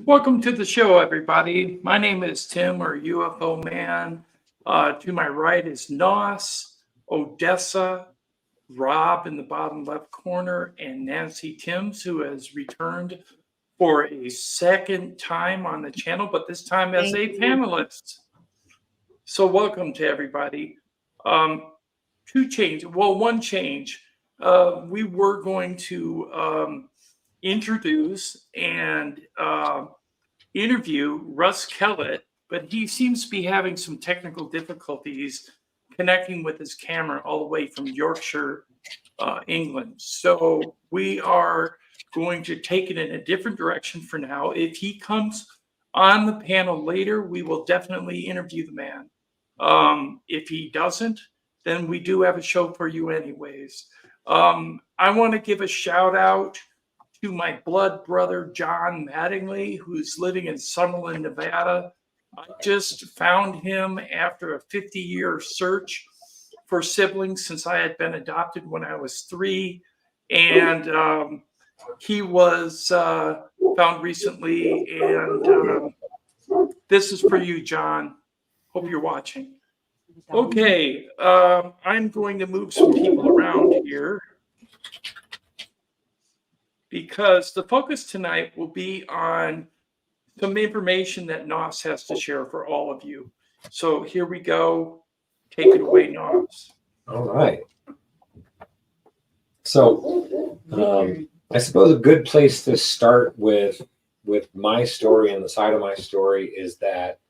Welcome to the show, everybody. My name is Tim, or UFO Man. To my right is Hnoss, Odessa, Rob in the bottom left corner, and Nancy Timms, who has returned for a second time on the channel, but this time as a panelist. So welcome to everybody. One change. We were going to introduce and interview RUSS KELLETT, but he seems to be having some technical difficulties connecting with his camera all the way from Yorkshire, England. So we are going to take it in a different direction for now. If he comes on the panel later, we will definitely interview the man. If he doesn't, then we do have a show for you anyways. I want to give a shout out to my blood brother, John Mattingly, who's living in Summerlin, Nevada. I just found him after a 50-year search for siblings since I had been adopted when I was 3. And he was found recently. And this is for you, John. Hope you're watching. Okay, I'm going to move some people around here, because the focus tonight will be on some information that Hnoss has to share for all of you. So here we go. Take it away, Hnoss. All right. So I suppose a good place to start with my story and the side of my story is that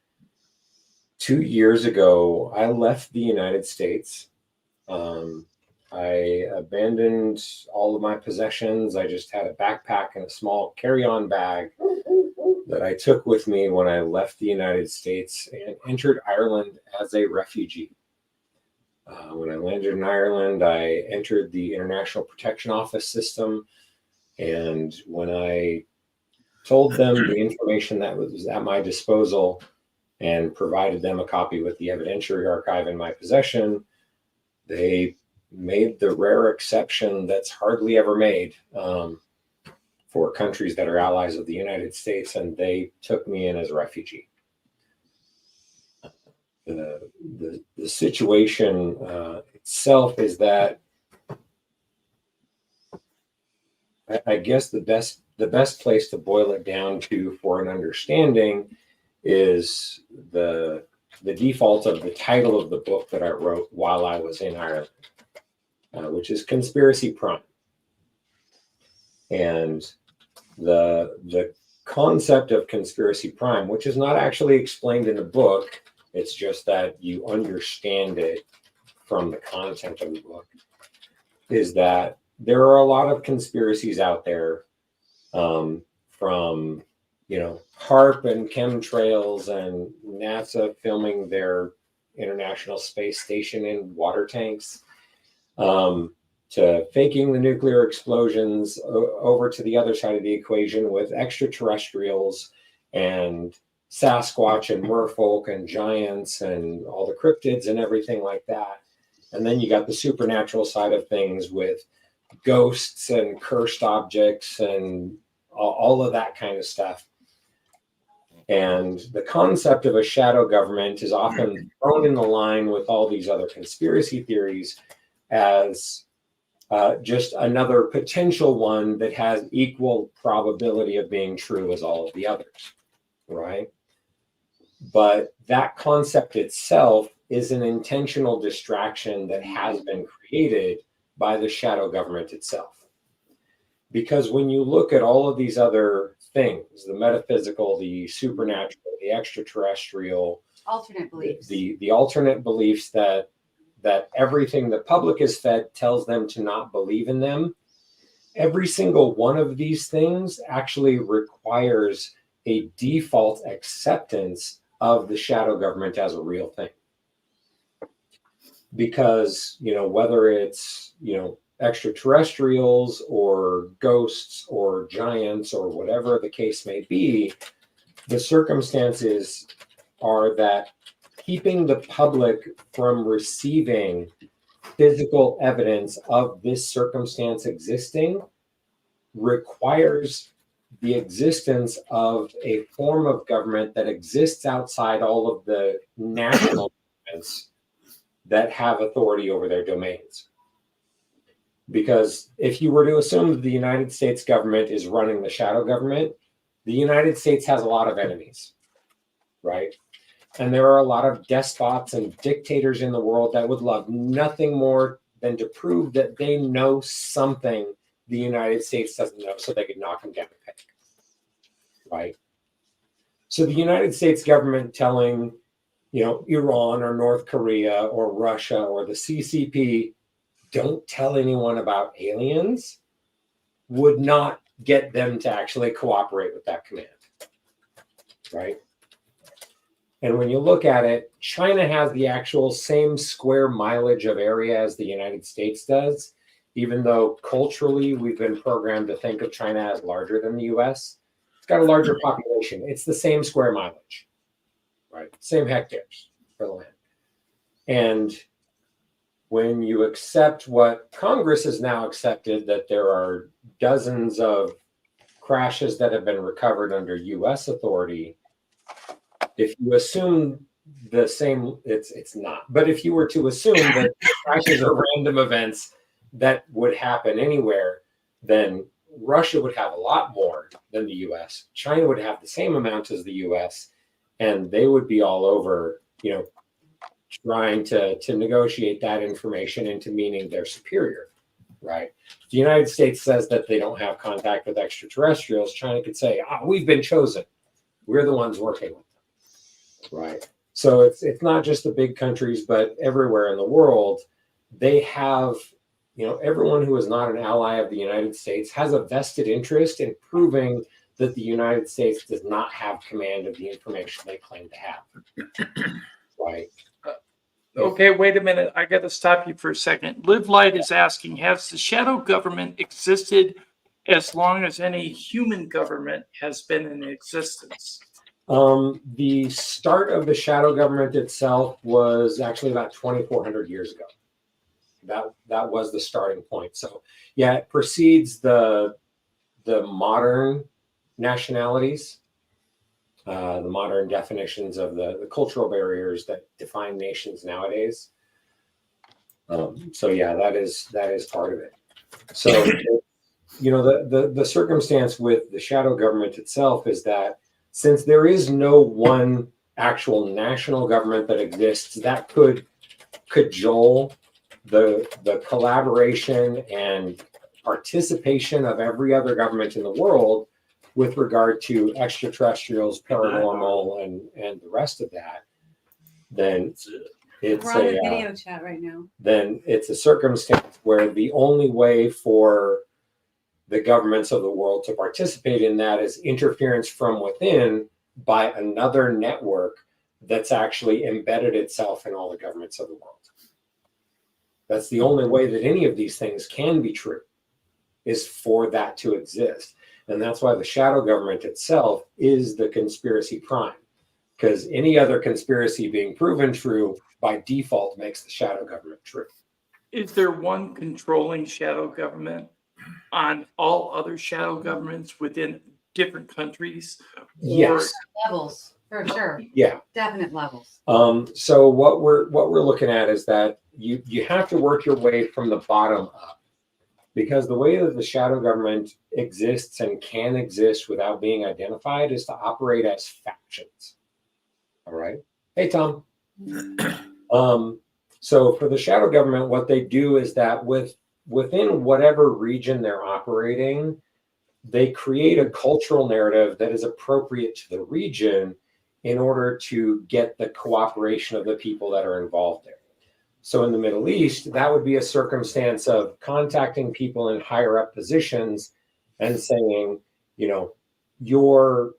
2 years ago, I left the United States. I abandoned all of my possessions. I just had a backpack and a small carry-on bag that I took with me when I left the United States and entered Ireland as a refugee. When I landed in Ireland, I entered the International Protection Office system. And when I told them the information that was at my disposal and provided them a copy with the evidentiary archive in my possession, they made the rare exception that's hardly ever made for countries that are allies of the United States, and they took me in as a refugee. The situation itself is that I guess the best place to boil it down to for an understanding is the default of the title of the book that I wrote while I was in Ireland, which is Conspiracy Prime. And the concept of Conspiracy Prime, which is not actually explained in the book, it's just that you understand it from the content of the book, is that there are a lot of conspiracies out there, from HARP and chemtrails and NASA filming their International Space Station in water tanks, to faking the nuclear explosions, over to the other side of the equation with extraterrestrials and Sasquatch and merfolk and giants and all the cryptids and everything like that. And then you got the supernatural side of things with ghosts and cursed objects and all of that kind of stuff. And the concept of a shadow government is often thrown in the line with all these other conspiracy theories as just another potential one that has equal probability of being true as all of the others, right? But that concept itself is an intentional distraction that has been created by the shadow government itself. Because when you look at all of these other things, the metaphysical, the supernatural, the extraterrestrial, alternate beliefs, the alternate beliefs that everything the public is fed tells them to not believe in them, every single one of these things actually requires a default acceptance of the shadow government as a real thing. Because, whether it's, extraterrestrials or ghosts or giants or whatever the case may be, the circumstances are that keeping the public from receiving physical evidence of this circumstance existing requires the existence of a form of government that exists outside all of the national governments that have authority over their domains. Because if you were to assume that the United States government is running the shadow government, the United States has a lot of enemies, right? And there are a lot of despots and dictators in the world that would love nothing more than to prove that they know something the United States doesn't know, so they could knock them down a peg, right? So the United States government telling, Iran or North Korea or Russia or the CCP, don't tell anyone about aliens, would not get them to actually cooperate with that command, right? And when you look at it, China has the actual same square mileage of area as the United States does, even though culturally we've been programmed to think of China as larger than the US. It's got a larger population. It's the same square mileage, right? Same hectares for the land. And when you accept what Congress has now accepted, that there are dozens of crashes that have been recovered under US authority, if you assume the same, it's not. But if you were to assume that crashes are random events that would happen anywhere, then Russia would have a lot more than the US. China would have the same amount as the US, and they would be all over, trying to negotiate that information into meaning they're superior, right? The United States says that they don't have contact with extraterrestrials. China could say, we've been chosen. We're the ones working with them, right? So it's not just the big countries, but everywhere in the world, they have, everyone who is not an ally of the United States has a vested interest in proving that the United States does not have command of the information they claim to have, right? Okay, wait a minute. I got to stop you for a second. Live Light is asking, has the shadow government existed as long as any human government has been in existence? The start of the shadow government itself was actually about 2,400 years ago. That was the starting point. So yeah, it precedes the modern nationalities, the modern definitions of the cultural barriers that define nations nowadays. So yeah, that is part of it. So the circumstance with the shadow government itself is that since there is no one actual national government that exists that could cajole the collaboration and participation of every other government in the world with regard to extraterrestrials, paranormal, and the rest of that, then it's We're on the video chat right now. Then it's a circumstance where the only way for the governments of the world to participate in that is interference from within by another network that's actually embedded itself in all the governments of the world. That's the only way that any of these things can be true, is for that to exist. And that's why the shadow government itself is the conspiracy prime, because any other conspiracy being proven true by default makes the shadow government true. Is there one controlling shadow government on all other shadow governments within different countries? Yes. Levels, for sure. Yeah. Definite levels. So what we're looking at is that you have to work your way from the bottom up, because the way that the shadow government exists and can exist without being identified is to operate as factions. All right. Hey, Tom. So for the shadow government, what they do is that within whatever region they're operating, they create a cultural narrative that is appropriate to the region in order to get the cooperation of the people that are involved there. So in the Middle East, that would be a circumstance of contacting people in higher up positions and saying, your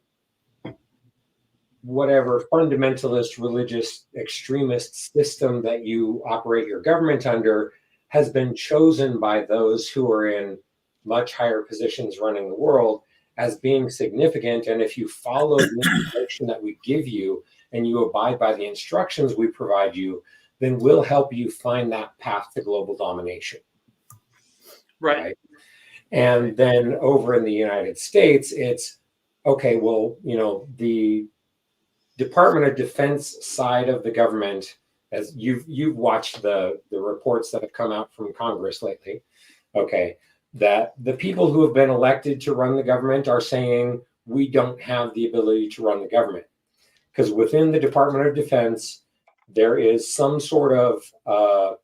whatever fundamentalist religious extremist system that you operate your government under has been chosen by those who are in much higher positions running the world as being significant. And if you follow the information that we give you and you abide by the instructions we provide you, then we'll help you find that path to global domination. Right. And then over in the United States, it's okay, well, the Department of Defense side of the government, as you've watched the reports that have come out from Congress lately, okay, that the people who have been elected to run the government are saying we don't have the ability to run the government. Because within the Department of Defense, there is some sort of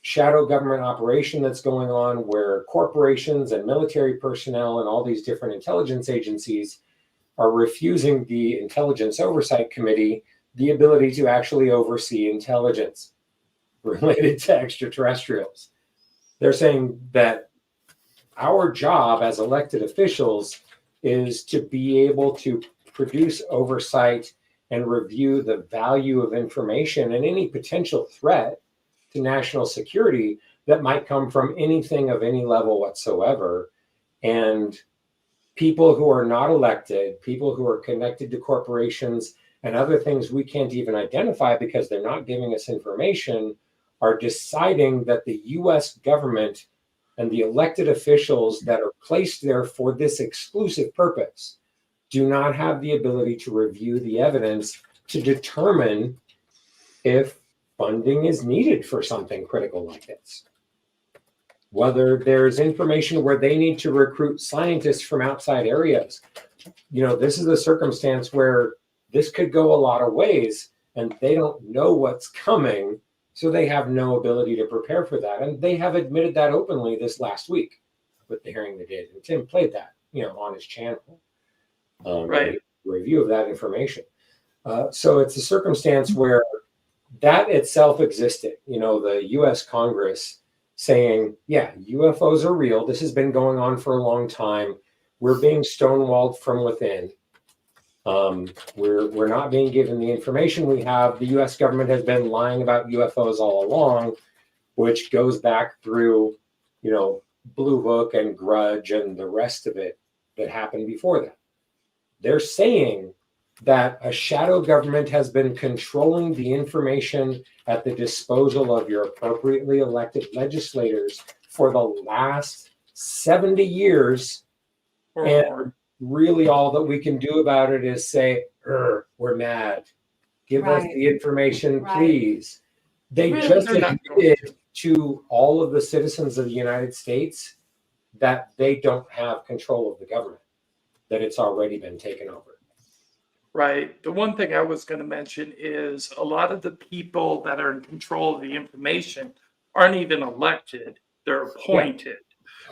shadow government operation that's going on where corporations and military personnel and all these different intelligence agencies are refusing the Intelligence Oversight Committee the ability to actually oversee intelligence related to extraterrestrials. They're saying that our job as elected officials is to be able to produce oversight and review the value of information and any potential threat to national security that might come from anything of any level whatsoever. And people who are not elected, people who are connected to corporations and other things we can't even identify because they're not giving us information, are deciding that the US government and the elected officials that are placed there for this exclusive purpose do not have the ability to review the evidence to determine if funding is needed for something critical like this. Whether there's information where they need to recruit scientists from outside areas. This is a circumstance where this could go a lot of ways and they don't know what's coming, so they have no ability to prepare for that. And they have admitted that openly this last week with the hearing they did. And Tim played that, on his channel. Right. Review of that information. So it's a circumstance where that itself existed. The US Congress saying, yeah, UFOs are real. This has been going on for a long time. We're being stonewalled from within. We're not being given the information we have. The US government has been lying about UFOs all along, which goes back through, Blue Book and Grudge and the rest of it that happened before that. They're saying that a shadow government has been controlling the information at the disposal of your appropriately elected legislators for the last 70 years. And really all that we can do about it is say, we're mad. Give us the information, please. They Really, just they're not admitted to all of the citizens of the United States that they don't have control of the government, that it's already been taken over. Right. The one thing I was going to mention is a lot of the people that are in control of the information aren't even elected, they're appointed.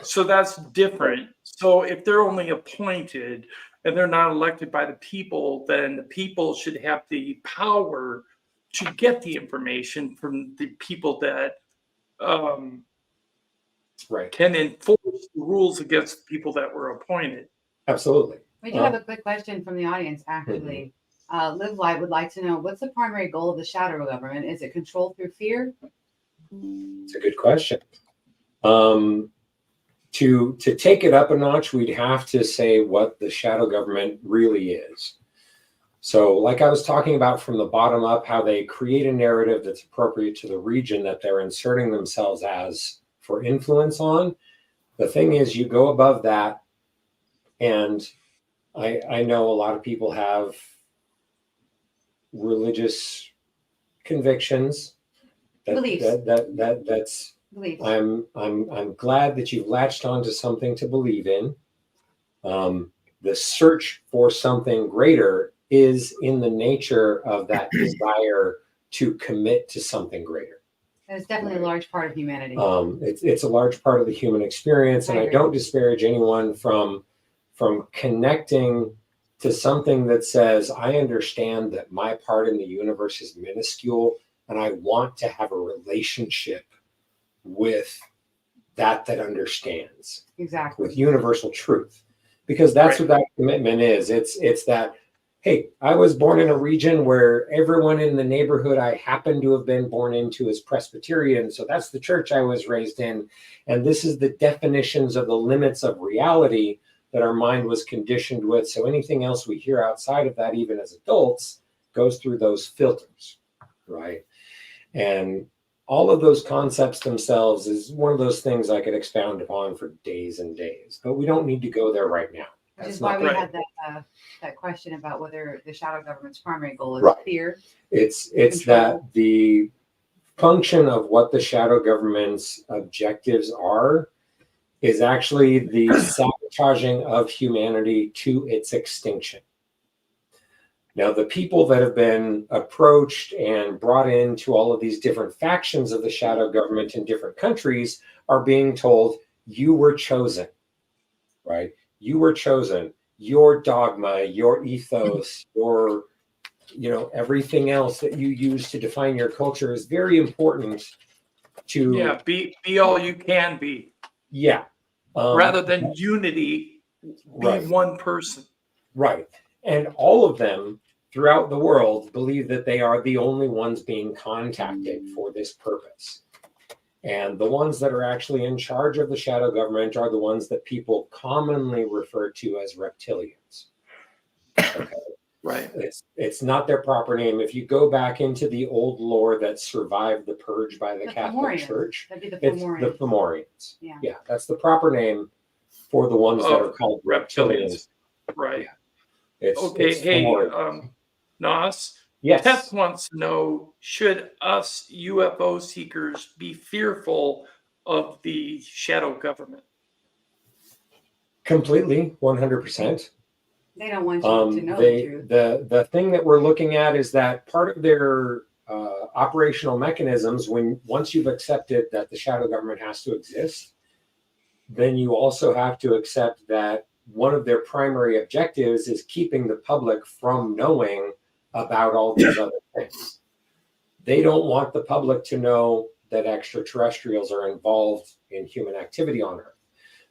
So that's different. So if they're only appointed and they're not elected by the people, then the people should have the power to get the information from the people that can enforce the rules against the people that were appointed. Absolutely. We do have a quick question from the audience, actually. Live Light would like to know, what's the primary goal of the shadow government? Is it control through fear? It's a good question. To take it up a notch, we'd have to say what the shadow government really is. So like I was talking about from the bottom up, how they create a narrative that's appropriate to the region that they're inserting themselves as for influence on. The thing is, you go above that, and I know a lot of people have religious convictions. That's Beliefs. I'm glad that you've latched onto something to believe in. The search for something greater is in the nature of that desire to commit to something greater. It's definitely a large part of humanity. It's a large part of the human experience, and I don't disparage anyone from connecting to something that says, I understand that my part in the universe is minuscule, and I want to have a relationship with that understands. Exactly. With universal truth. Because that's what that commitment is. It's that, hey, I was born in a region where everyone in the neighborhood I happen to have been born into is Presbyterian. So that's the church I was raised in. And this is the definitions of the limits of reality that our mind was conditioned with. So anything else we hear outside of that, even as adults, goes through those filters, right? And all of those concepts themselves is one of those things I could expound upon for days and days, but we don't need to go there right now. Which That's is why not we right. had that question about whether the shadow government's primary goal is Right. fear. It's Control. that the function of what the shadow government's objectives are is actually the sabotaging of humanity to its extinction. Now, the people that have been approached and brought into all of these different factions of the shadow government in different countries are being told, you were chosen, right? You were chosen. Your dogma, your ethos, your, everything else that you use to define your culture is very important to, Yeah, be all you can be, yeah. rather than unity, be Right. one person. Right. And all of them throughout the world believe that they are the only ones being contacted for this purpose. And the ones that are actually in charge of the shadow government are the ones that people commonly refer to as reptilians. Okay. Right. It's not their proper name. If you go back into the old lore that survived the purge by the Catholic Fomorians. Church, That'd be the it's Fomorians. the Fomorians. Yeah. That's the proper name for the ones that are called reptilians. Right. Yeah. Okay. Hey, Hnoss. Yes. Teth wants to know, should us UFO seekers be fearful of the shadow government? Completely, 100%. They don't want you to know the truth. The thing that we're looking at is that part of their operational mechanisms, once you've accepted that the shadow government has to exist, then you also have to accept that one of their primary objectives is keeping the public from knowing about all these other things. They don't want the public to know that extraterrestrials are involved in human activity on Earth.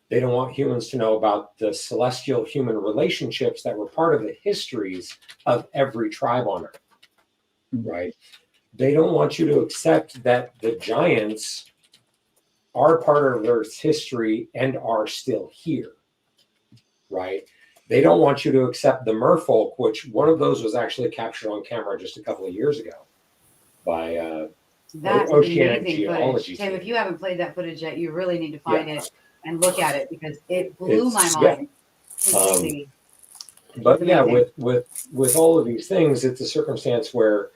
They don't want humans to know about the celestial human relationships that were part of the histories of every tribe on Earth, right? They don't want you to accept that the giants are part of Earth's history and are still here, right? They don't want you to accept the merfolk, which one of those was actually captured on camera just a couple of years ago by That's Oceanic amazing Geology footage. Tim, team. if you haven't played that footage yet, you really need to find it and look at it because it blew my mind. Completely. But yeah, with all of these things, it's a circumstance where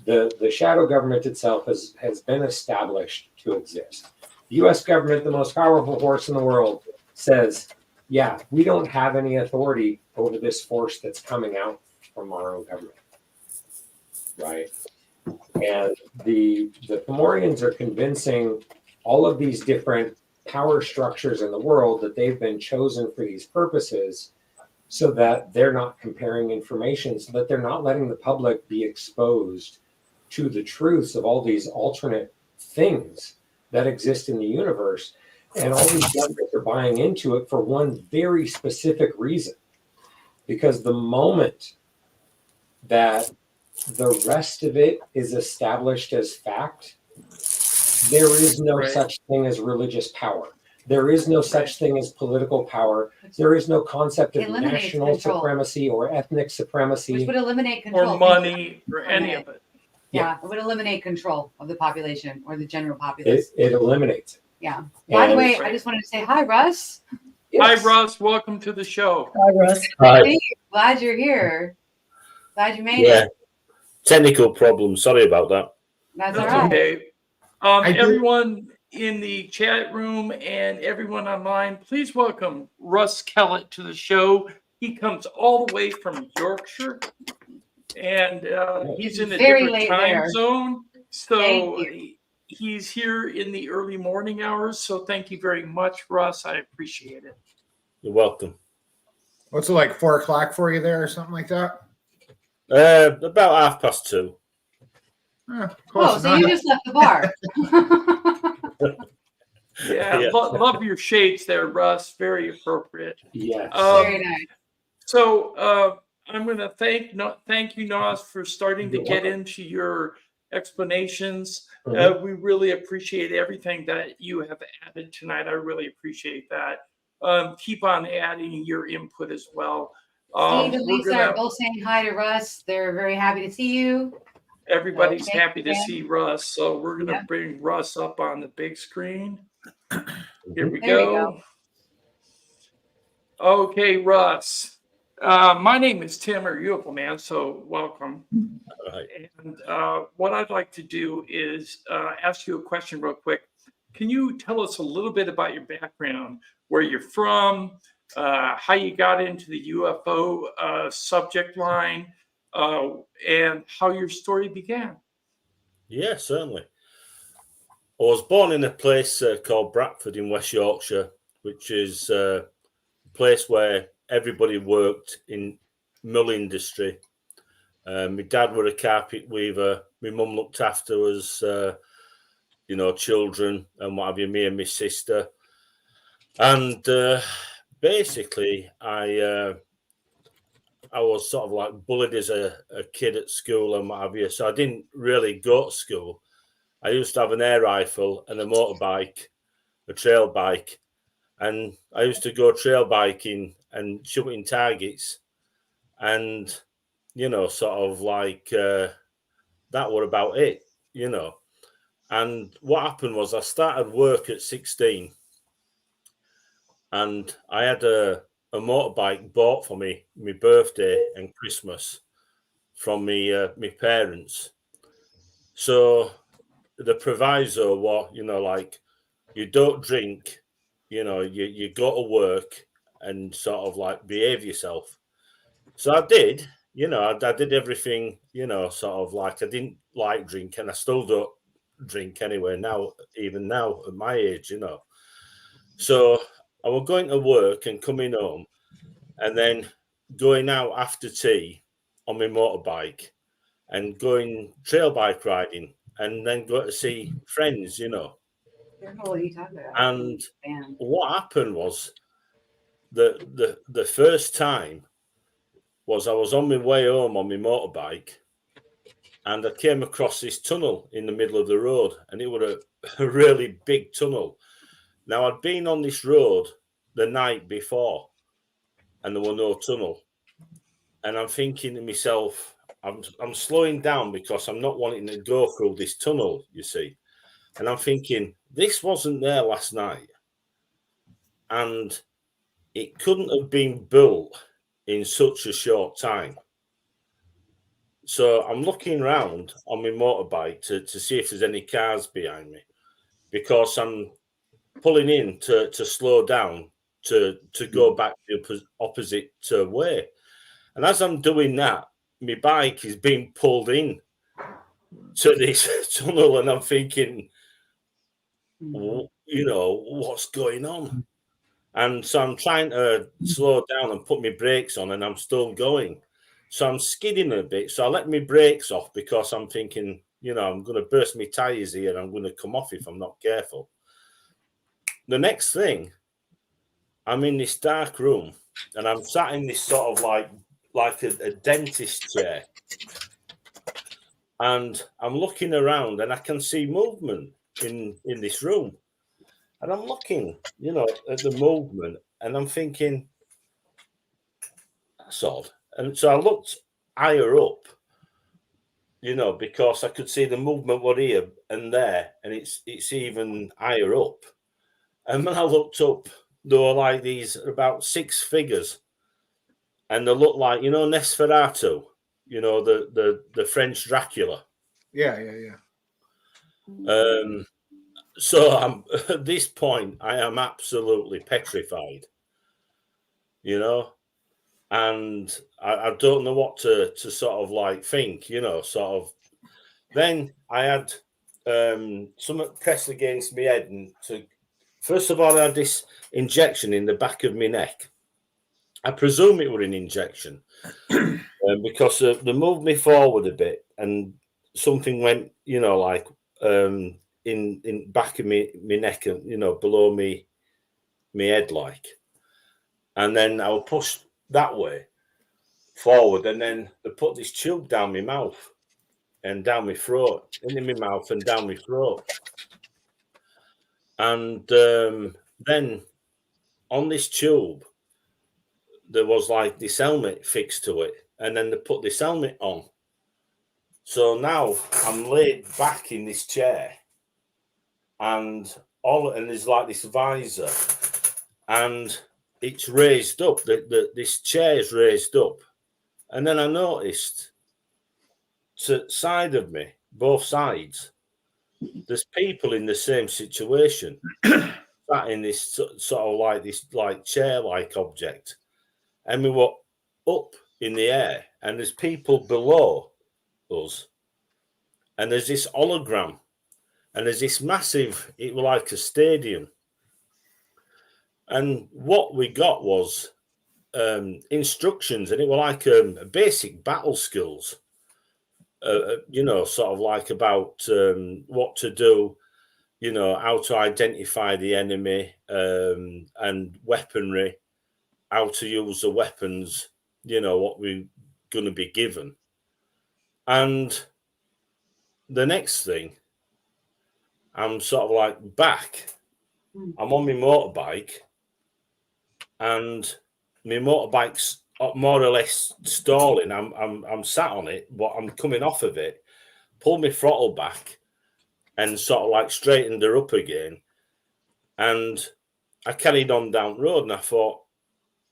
the shadow government itself has been established to exist. The U.S. government, the most powerful force in the world, says, yeah, we don't have any authority over this force that's coming out from our own government, right? And the Fomorians are convincing all of these different power structures in the world that they've been chosen for these purposes so that they're not comparing information, so that they're not letting the public be exposed to the truths of all these alternate things that exist in the universe. And all these governments are buying into it for one very specific reason. Because the moment that the rest of it is established as fact, there is no such thing as religious power. There is no such thing as political power. There is no concept of national supremacy or ethnic supremacy. Which would eliminate control. Or money or any of it. Yeah, it would eliminate control of the population or the general populace. It eliminates it. Yeah. By the way, I just wanted to say hi, Russ. Yes. Hi, Russ. Welcome to the show. Hi, Russ. Hi. Glad you're here. Glad you made it. Technical problem. Sorry about that. That's all right. Okay. Everyone in the chat room and everyone online, please welcome Russ Kellett to the show. He comes all the way from Yorkshire, and he's in a different time zone. So he's here in the early morning hours. So thank you very much, Russ. I appreciate it. You're welcome. What's it like, 4 o'clock for you there or something like that? About 2:30. So you just left the bar. Love your shades there, Russ. Very appropriate. Yes. Very nice. So I'm going to thank you, Hnoss, for starting to get into your explanations. We really appreciate everything that you have added tonight. I really appreciate that. Keep on adding your input as well. Steve and Lisa are both saying hi to Russ. They're very happy to see you. Everybody's thank happy to you, see Russ, so we're going to Yep. bring Russ up on the big screen. Here we There we go. Okay, Russ. My name is Tim, or UFO Man, so welcome. All right. And what I'd like to do is ask you a question real quick. Can you tell us a little bit about your background, where you're from, how you got into the UFO subject line, and how your story began? Yeah, certainly. I was born in a place called Bradford in West Yorkshire, which is a place where everybody worked in mill industry. My dad was a carpet weaver. My mum looked after us, children and what have you, me and my sister. And basically, I was sort of like bullied as a kid at school and what have you. So I didn't really go to school. I used to have an air rifle and a motorbike, a trail bike. And I used to go trail biking and shooting targets. And, sort of like that were about it, And what happened was I started work at 16. And I had a motorbike bought for me, my birthday and Christmas from my parents. So the proviso was, like, you don't drink, you go to work and sort of like behave yourself. So I did, I did everything, sort of like I didn't like drink and I still don't drink anyway now, even now at my age, So I was going to work and coming home and then going out after tea on my motorbike and going trail bike riding and then go to see friends, Careful what you talk about. And Man. what happened was the first time was I was on my way home on my motorbike and I came across this tunnel in the middle of the road and it was a really big tunnel. Now I'd been on this road the night before and there was no tunnel. And I'm thinking to myself, I'm slowing down because I'm not wanting to go through this tunnel, you see. And I'm thinking, this wasn't there last night. And it couldn't have been built in such a short time. So I'm looking around on my motorbike to see if there's any cars behind me because I'm pulling in to slow down to go back the opposite way. And as I'm doing that, my bike is being pulled in to this tunnel and I'm thinking, what's going on? And so I'm trying to slow down and put my brakes on and I'm still going. So I'm skidding a bit. So I let my brakes off because I'm thinking, I'm going to burst my tires here and I'm going to come off if I'm not careful. The next thing, I'm in this dark room and I'm sat in this sort of like a dentist chair. And I'm looking around and I can see movement in this room. And I'm looking, at the movement and I'm thinking, that's odd. And so I looked higher up, because I could see the movement was here and there, and it's even higher up. And when I looked up, there were like these about 6 figures, and they looked like Nosferatu, the French Dracula. Yeah. So I'm at this point, I am absolutely petrified, and I don't know what to sort of like think, sort of. Then I had something pressed against my head, and first of all, I had this injection in the back of my neck. I presume it were an injection because they moved me forward a bit, and something went, in back of me neck and below me head, like, and then I was pushed that way forward, and then they put this tube down my mouth and down my throat, into my mouth and down my throat. And then on this tube, there was like this helmet fixed to it. And then they put this helmet on. So now I'm laid back in this chair, and there's like this visor, and it's raised up. This chair is raised up, and then I noticed to the side of me, both sides, there's people in the same situation, sat in this sort of like this like chair-like object, and we were up in the air, and there's people below us, and there's this hologram, and there's this massive, it was like a stadium, and what we got was instructions, and it were like basic battle skills, you know, sort of like about what to do, you know, how to identify the enemy, and weaponry, how to use the weapons, you know, what we're going to be given. And the next thing, I'm sort of like back. I'm on my motorbike, and my motorbike's more or less stalling. I'm sat on it, but I'm coming off of it. Pulled my throttle back, and sort of like straightened her up again. And I carried on down the road, and I thought,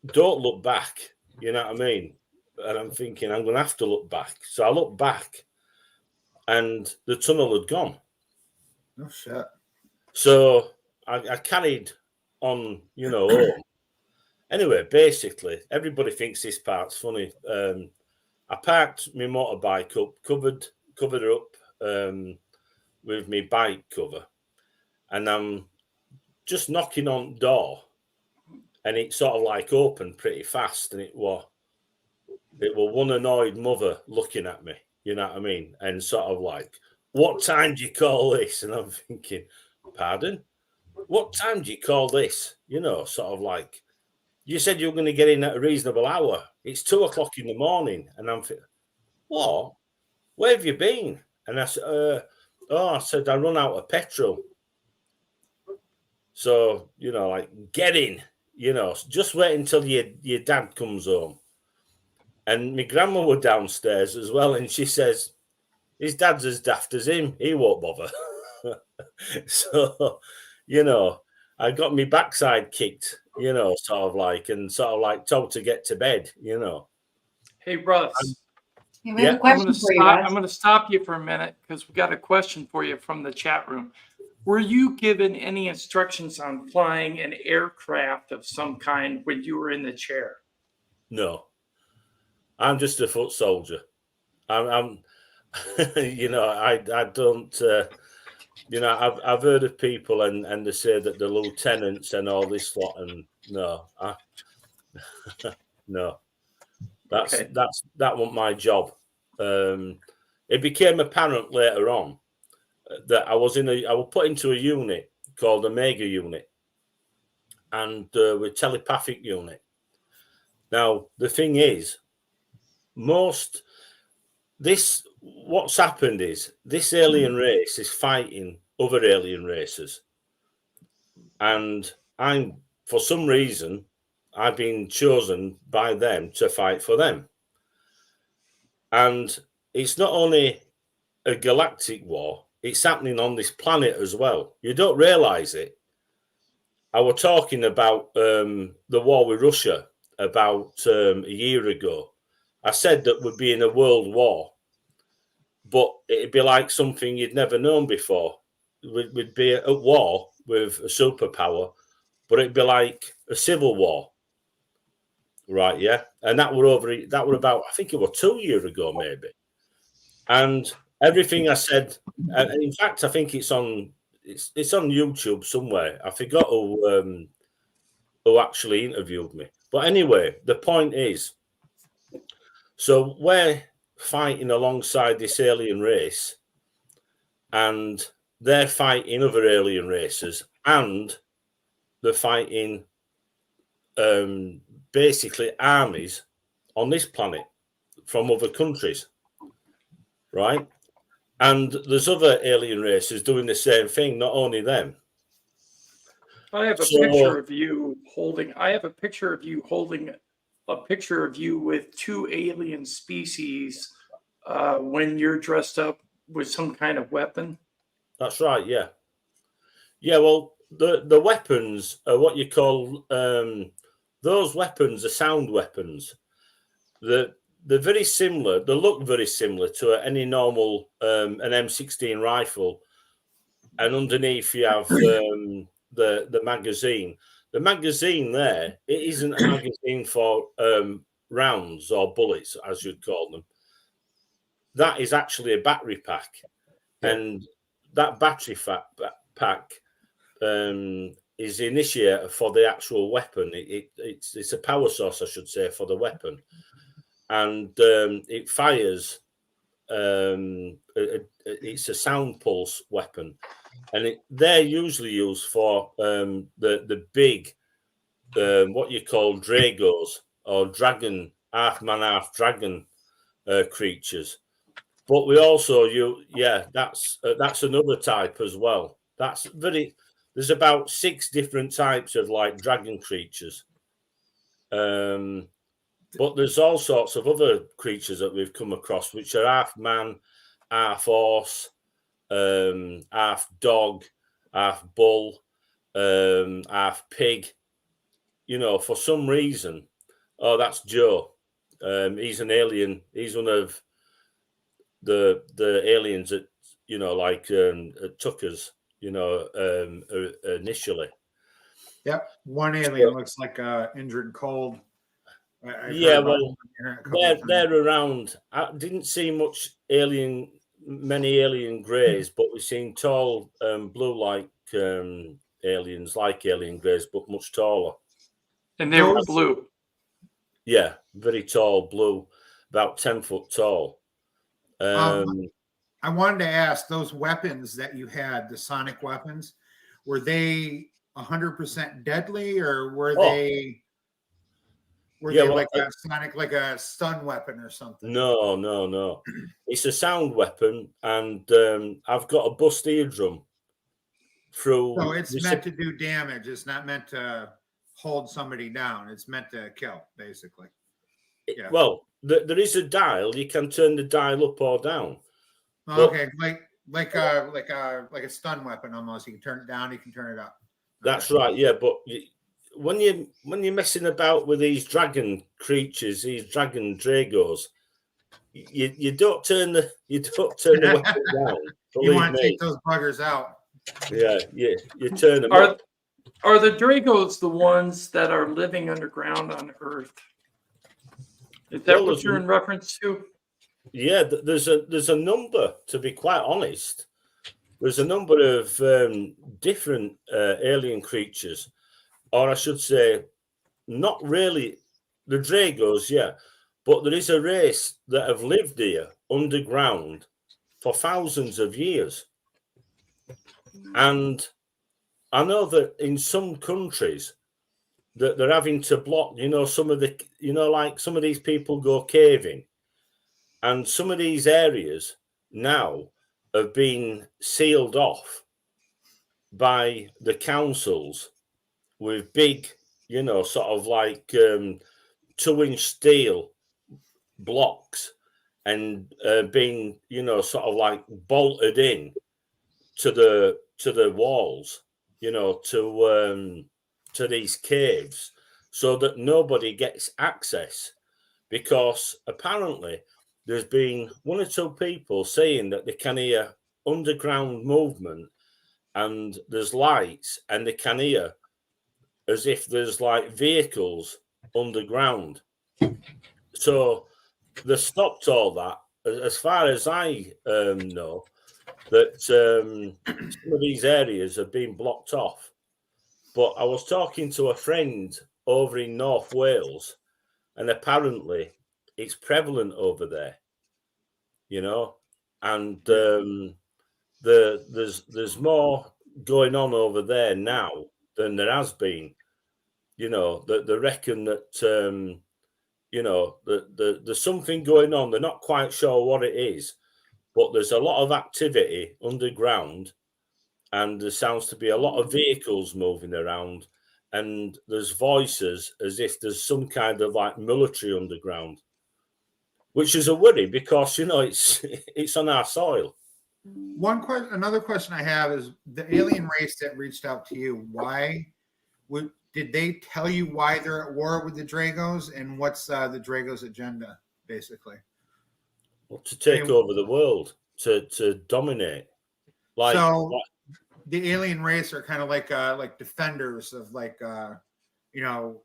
don't look back. You know what I mean? And I'm thinking, I'm going to have to look back. So I looked back, and the tunnel had gone. Oh, shit. So I carried on, you know, home. Anyway, basically, everybody thinks this part's funny. I parked my motorbike up, covered her up with my bike cover, and I'm just knocking on the door, and it sort of like opened pretty fast, and it was one annoyed mother looking at me, you know what I mean, and sort of like, what time do you call this? And I'm thinking, pardon? What time do you call this? You know, sort of like, you said you were going to get in at a reasonable hour. It's 2 o'clock in the morning. And I'm thinking, what? Where have you been? And I said, I said, I run out of petrol. So, you know, like, get in, you know, just wait until your dad comes home. And my grandma was downstairs as well. And she says, his dad's as daft as him. He won't bother. So, you know, I got my backside kicked, you know, sort of like told to get to bed, you know. Hey, Russ. Yeah, we have a question for you, Russ. I'm going to stop you for a minute because we got a question for you from the chat room. Were you given any instructions on flying an aircraft of some kind when you were in the chair? No, I'm just a foot soldier. I'm you know, I don't, you know, I've heard of people and they say that the lieutenants and all this lot, and no, no, that wasn't my job. It became apparent later on that I was put into a unit called a mega unit, and with telepathic unit. Now the thing is, what's happened is this alien race is fighting other alien races, and for some reason I've been chosen by them to fight for them. And it's not only a galactic war, it's happening on this planet as well. You don't realize it. I was talking about the war with Russia about a year ago. I said that we'd be in a world war, but it'd be like something you'd never known before. We'd be at war with a superpower, but it'd be like a civil war. Right, yeah. And that were about, I think it was 2 years ago, maybe. And everything I said, and in fact, I think it's on YouTube somewhere. I forgot who actually interviewed me. But anyway, the point is, so we're fighting alongside this alien race, and they're fighting other alien races, and they're fighting basically armies on this planet from other countries, right? And there's other alien races doing the same thing, not only them. I have a picture of you holding a picture of you with 2 alien species when you're dressed up with some kind of weapon? That's right. Yeah. Yeah. Well, the weapons are what you call those weapons are sound weapons. They're very similar. They look very similar to any normal an M16 rifle, and underneath you have the magazine. The magazine there, it isn't a magazine for rounds or bullets, as you'd call them. That is actually a battery pack, and that battery pack is the initiator for the actual weapon. It's a power source, I should say, for the weapon, and it fires. It's a sound pulse weapon, and they're usually used for the big what you call dragos or dragon, half man, half dragon creatures. But we also that's another type as well. There's about 6 different types of like dragon creatures. But there's all sorts of other creatures that we've come across, which are half man, half horse, half dog, half bull, half pig. You know, for some reason, oh, that's Joe. He's an alien. He's one of the aliens that, you know, like at Tucker's, you know, initially. Yep. One alien looks like injured cold. Yeah, well, they're around. I didn't see many alien greys, but we've seen tall blue-like aliens, like alien greys, but much taller. And they were blue. Yeah, very tall, blue, about 10 foot tall. I wanted to ask, those weapons that you had, the sonic weapons, were they 100% deadly, or were they like a sonic, like a stun weapon or something? No. It's a sound weapon, and I've got a bust eardrum through. So it's meant to do damage. It's not meant to hold somebody down. It's meant to kill, basically. Yeah. Well, there is a dial. You can turn the dial up or down. Okay, like a stun weapon almost. You can turn it down. You can turn it up. That's right. Yeah, but when you're messing about with these dragon creatures, these dragon dragos, you don't turn the weapon down. You want to take those buggers out. Yeah, you turn them up. Are the dragos the ones that are living underground on Earth? Is that what you're in reference to? Yeah, there's a number, to be quite honest. There's a number of different alien creatures, or I should say, not really the dragos, yeah, but there is a race that have lived here underground for thousands of years. And I know that in some countries that they're having to block, some of the, like some of these people go caving, and some of these areas now have been sealed off by the councils with big, sort of like 2-inch steel blocks, and being, sort of like bolted in to the walls, to these caves, so that nobody gets access, because apparently there's been 1 or 2 people saying that they can hear underground movement, and there's lights, and they can hear as if there's like vehicles underground. So they stopped all that, as far as I know, that some of these areas have been blocked off. But I was talking to a friend over in North Wales, and apparently it's prevalent over there, and there's more going on over there now than there has been. That they reckon that there's something going on. They're not quite sure what it is, but there's a lot of activity underground, and there sounds to be a lot of vehicles moving around, and there's voices as if there's some kind of like military underground, which is a worry because, you know, it's on our soil. Another question I have is the alien race that reached out to you. Did they tell you why they're at war with the Dragos, and what's the Dragos' agenda, basically? Well, to take over the world, to dominate. The alien race are kind of like defenders of you know,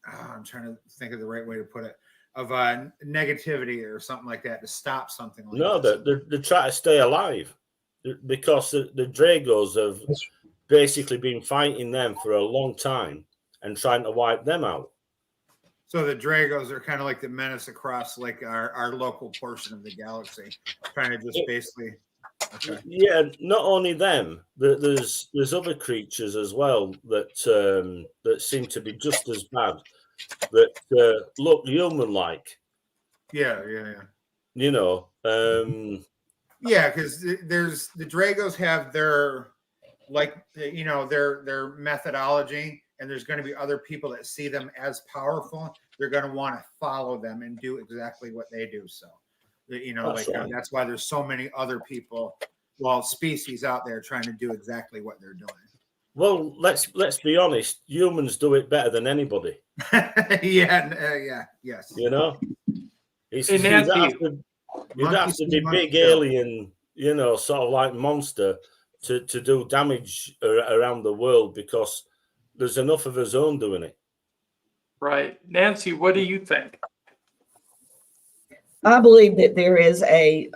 I'm trying to think of the right way to put it, of negativity or something like that, to stop something like this. No, they try to stay alive because the Dragos have basically been fighting them for a long time and trying to wipe them out. So the Dragos are kind of like the menace across like our local portion of the galaxy, trying to just basically. Okay. Yeah, not only them, there's other creatures as well that that seem to be just as bad, that look human-like. Yeah. You know. Yeah, because there's the Dragos have their their methodology, and there's going to be other people that see them as powerful. They're going to want to follow them and do exactly what they do. So, that's why there's so many other people, species out there trying to do exactly what they're doing. Well, let's be honest. Humans do it better than anybody. Yes. You know, you'd have to be big alien, sort of like monster to do damage around the world, because there's enough of us own doing it. Right. Nancy, what do you think? I believe that there is a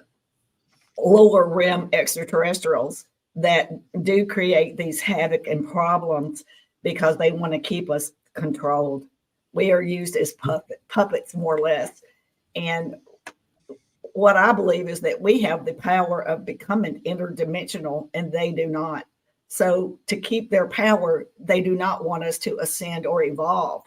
lower rim extraterrestrials that do create these havoc and problems because they want to keep us controlled. We are used as puppets, more or less. And what I believe is that we have the power of becoming interdimensional, and they do not. So to keep their power, they do not want us to ascend or evolve,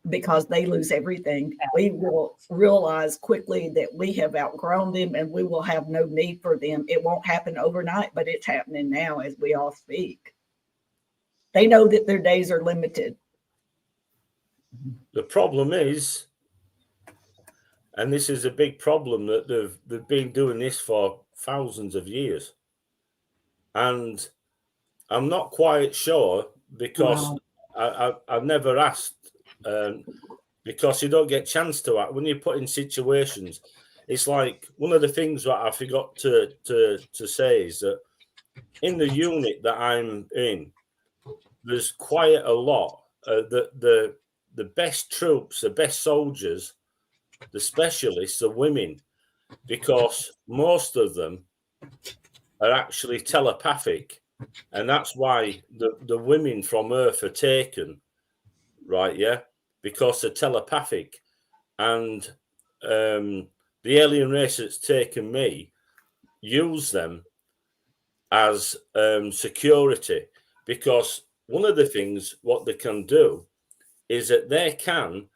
because they lose everything. We will realize quickly that we have outgrown them, and we will have no need for them. It won't happen overnight, but it's happening now as we all speak. They know that their days are limited. The problem is, and this is a big problem, that they've been doing this for thousands of years. And I'm not quite sure, because I've never asked, because you don't get a chance to act when you're put in situations. It's like one of the things that I forgot to say is that in the unit that I'm in, there's quite a lot. The best troops, the best soldiers, the specialists are women, because most of them are actually telepathic, and that's why the women from Earth are taken, right? Yeah, because they're telepathic. And the alien race that's taken me use them as security, because one of the things what they can do is that they can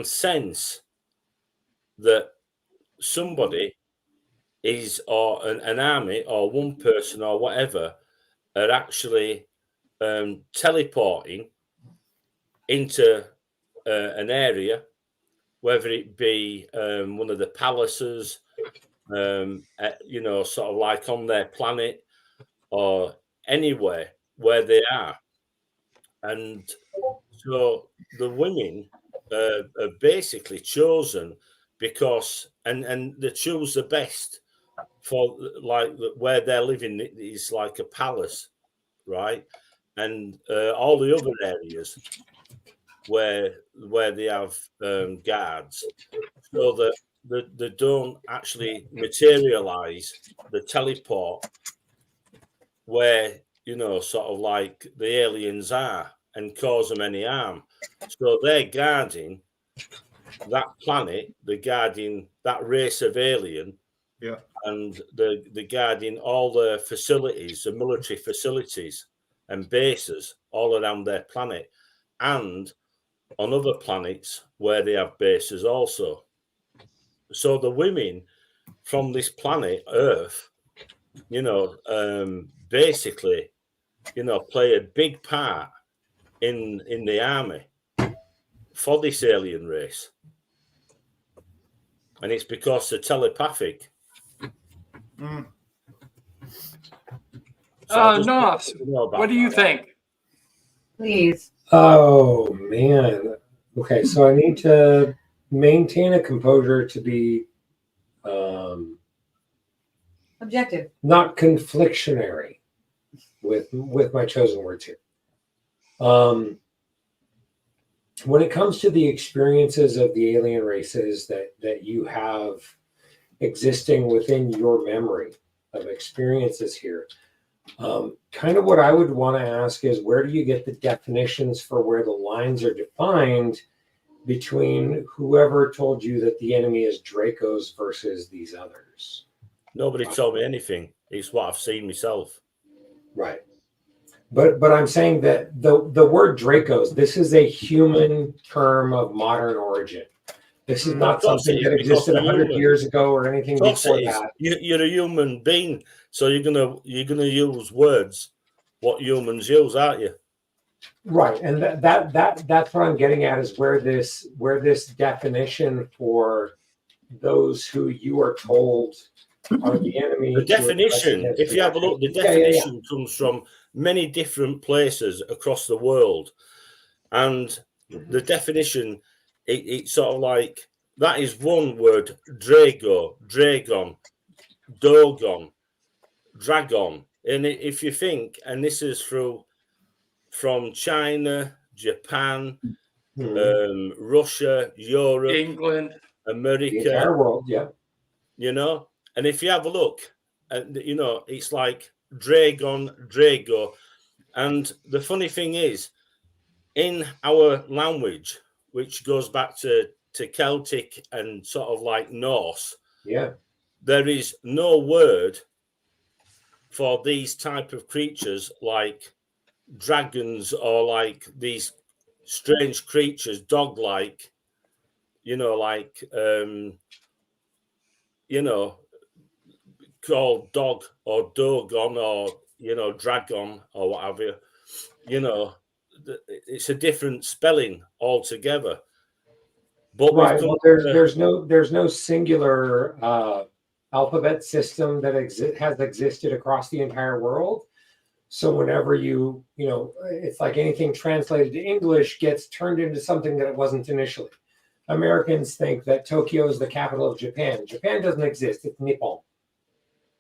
sense that somebody is, or an army or one person or whatever, are actually teleporting into an area, whether it be one of the palaces, sort of like on their planet, or anywhere where they are. And so the women are basically chosen because, and they choose the best for, like, where they're living is like a palace, right? And all the other areas where they have guards, so that they don't actually materialize the teleport where, sort of like the aliens are, and cause them any harm. So they're guarding that planet, they're guarding that race of alien, yeah, and they're guarding all the facilities, the military facilities and bases all around their planet, and on other planets where they have bases also. So the women from this planet Earth, basically, play a big part in the army for this alien race. and it's because they're telepathic. Mm. So I just Hnoss, want to know about what do you that. think? Please. Oh man. Okay, so I need to maintain a composure to be Objective. not conflictionary with my chosen words here. When it comes to the experiences of the alien races that you have existing within your memory of experiences here, kind of what I would want to ask is, where do you get the definitions for where the lines are defined between whoever told you that the enemy is Dracos versus these others? Nobody told me anything. It's what I've seen myself. Right. But I'm saying that the word Dracos, this is a human term of modern origin. This is not something that existed 100 years ago or anything before that. You're a human being, so you're gonna use words what humans use, aren't you? Right, and that's what I'm getting at, is where this definition for those who you are told are the enemy. The definition, if you have a look, the definition comes from many different places across the world, and the definition, it's sort of like, that is one word: Drago, Dragon, Dogon, Dragon. And if you think, and this is from China, Japan, Russia, Europe, England, America, the entire world, yeah. You know, and if you have a look, you know, it's like Dragon, Drago. And the funny thing is, in our language, which goes back to Celtic and sort of like Norse, yeah, there is no word for these type of creatures like dragons or like these strange creatures, dog-like, you know, like you know, called dog or dogon or, you know, dragon or what have you. You know, it's a different spelling altogether. But right. Well, there's no singular alphabet system that has existed across the entire world. So whenever you know, it's like anything translated to English gets turned into something that it wasn't initially. Americans think that Tokyo is the capital of Japan. Japan doesn't exist. It's Nippon.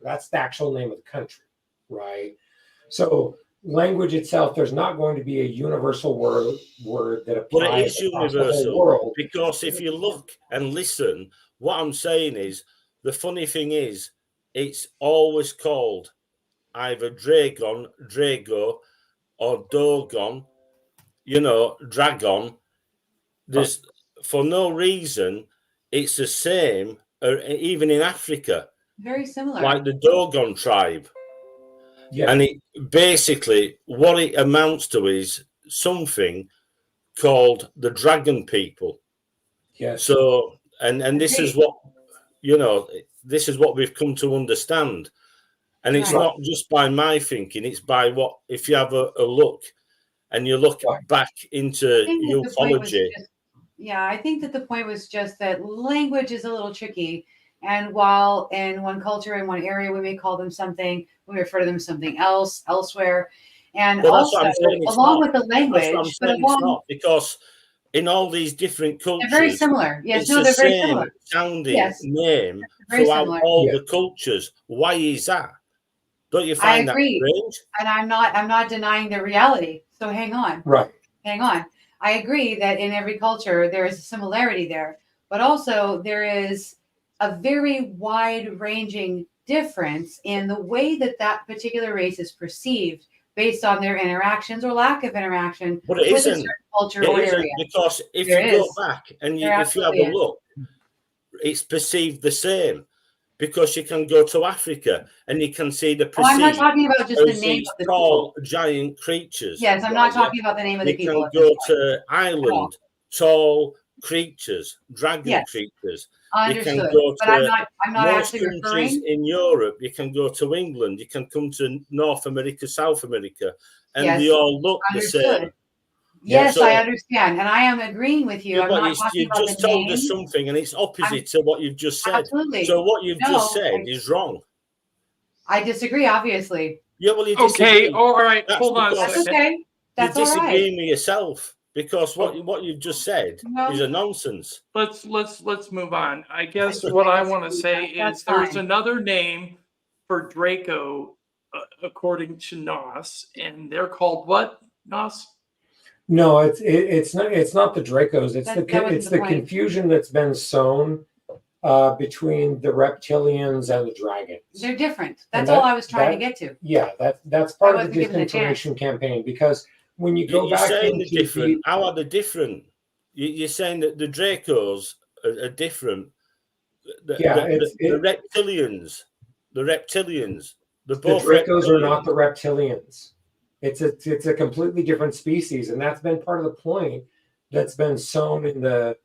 That's the actual name of the country, right? So language itself, there's not going to be a universal word that applies. But it is universal, the whole world. because if you look and listen, what I'm saying is, the funny thing is, it's always called either Dragon, Drago, or Dogon, you know, Dragon. There's, for no reason, it's the same, even in Africa. Very similar. Like the Dogon tribe. Yeah. And it basically, what it amounts to is something called the dragon people. Yes. So, and this is what, you know, this is what we've come to understand. And it's not just by my thinking, it's by what, if you have a look and you look back into ufology. I think that the point was just that language is a little tricky. And while in one culture, in one area, we may call them something, we refer to them something else elsewhere. And also, along with the language, but not, because in all these different cultures, they're very similar. Yes, it's no, they're very similar. Sounding name throughout all the cultures. Why is that? Don't you find that strange? And I'm not denying the reality. So hang on. Right. Hang on. I agree that in every culture there is a similarity there, but also there is a very wide-ranging difference in the way that that particular race is perceived based on their interactions or lack of interaction with a certain culture or area. Because if you go back and if you have a look, it's perceived the same. Because you can go to Africa and you can see the I'm not talking about just the name of the tall, giant creatures. Yes, I'm not talking about the name of the people. You can go to Ireland, tall creatures, dragon creatures. Understood. You can go but to I'm not most actually countries in Europe. You can go to England. You can come to North America, South America, and they all look the same. Yes, So- I understand, and I am agreeing with you. Yeah, I'm but not talking you've about just the told name. us something, and it's opposite to what you've just said. Absolutely. So what you've just No, said is wrong. I disagree, obviously. Yeah, well, you Okay, disagree. all right, That's hold on a because- That's second. okay. That's You're all right. disagreeing with yourself because what you've just said No. is a nonsense. Let's move on. I guess I what I want to disagree, say that's is there's fine. another name for Draco, according to Hnoss, and they're called what, Hnoss? No, it's not the Dracos. It's That wasn't it's the the point. confusion that's been sown between the reptilians and the dragons. They're different. And That's all I was trying to get to. Yeah, that's part of wasn't the given a chance. disinformation campaign, because when you go You're back saying into they're different. How are they different? You're saying that the Dracos are different. The reptilians. They're the both Dracos are not reptilians. the reptilians. It's a completely different species, and that's been part of the point that's been sown in the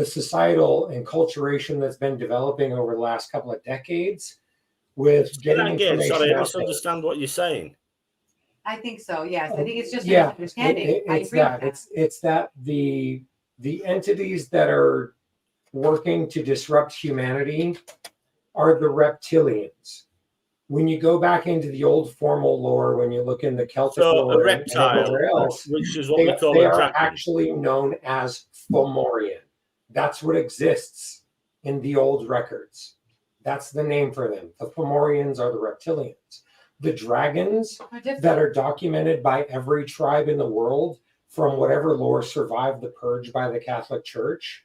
societal enculturation that's been developing over the last couple of decades with getting information Sorry, I out there. misunderstand what you're saying. I think so. Yes, I think it's just Yeah, an understanding. I it's agree with that. that. It's that the entities that are working to disrupt humanity are the reptilians. When you go back into the old formal lore, when you look in the Celtic So lore a and reptile, everywhere else, which is what we call they a are dragon. actually known as Fomorian. That's what exists in the old records. That's the name for them. The Fomorians are the reptilians. The dragons They're different. that are documented by every tribe in the world from whatever lore survived the purge by the Catholic Church,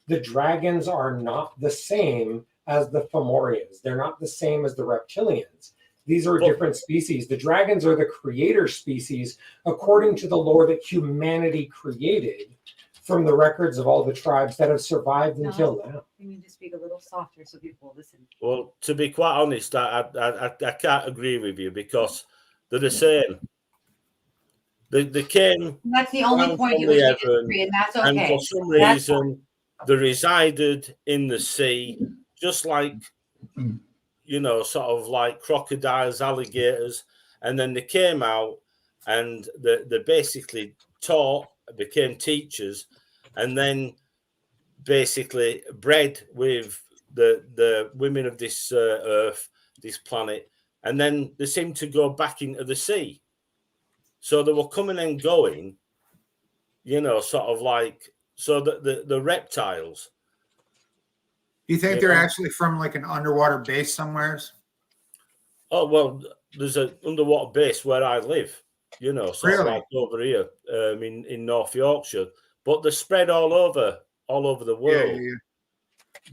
the dragons are not the same as the Fomorians. They're not the same as the reptilians. These are different species. The dragons are the creator species according to the lore that humanity created from the records of all the tribes that have survived until now. You need to speak a little softer so people will listen. Well, to be quite honest, I can't agree with you because they're the same. They came That's the only down point from at which the we disagree, and that's and okay. for some That's reason they resided in the sea, just like sort of like crocodiles, alligators, and then they came out and they basically taught, became teachers, and then basically bred with the women of this earth, this planet, and then they seemed to go back into the sea. So they were coming and going, sort of like, so the reptiles. Do you think they're actually from like an underwater base somewheres? Oh, well, there's an underwater base where I live, sort of like over here in North Yorkshire, but they're spread all over the world. Yeah.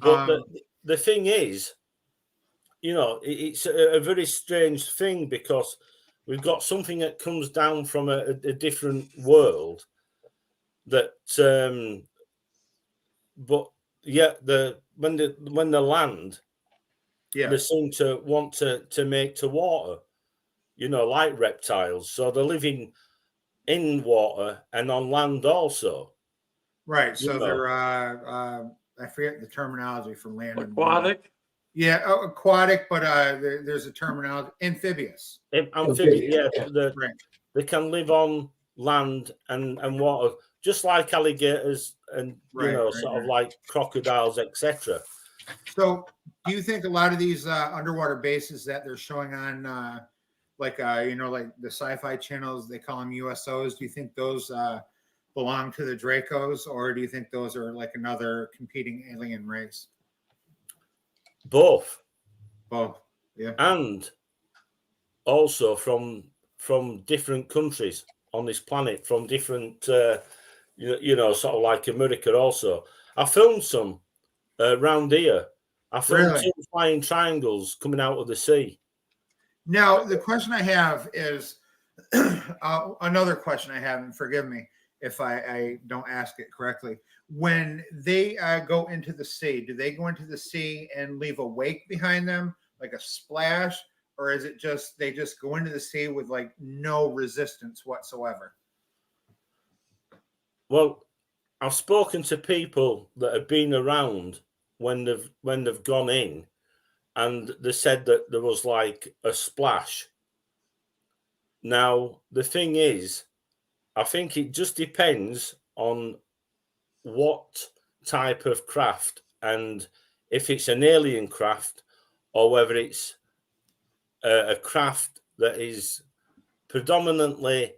But the thing is, it's a very strange thing because we've got something that comes down from a different world that, but yeah, when the land, they seem to want to make to water, like reptiles. So they're living in water and on land also. Right. So they're I forget the terminology for land. Aquatic? Yeah, aquatic, but there's a terminology, amphibious. Amphibious, yeah. Right. They can live on land and water, just like alligators and sort of like crocodiles, etc. So, do you think a lot of these underwater bases that they're showing on, like the sci-fi channels, they call them USOs? Do you think those belong to the Dracos, or do you think those are like another competing alien race? Both, yeah, and also from different countries on this planet, from different, sort of like America. Also, I filmed some around here. I filmed 2 flying triangles coming out of the sea. Now, the question I have is another question I have, and forgive me if I don't ask it correctly. When they go into the sea, do they go into the sea and leave a wake behind them, like a splash, or is it just they just go into the sea with like no resistance whatsoever? Well, I've spoken to people that have been around when they've gone in, and they said that there was like a splash. Now, the thing is, I think it just depends on what type of craft, and if it's an alien craft or whether it's a craft that is predominantly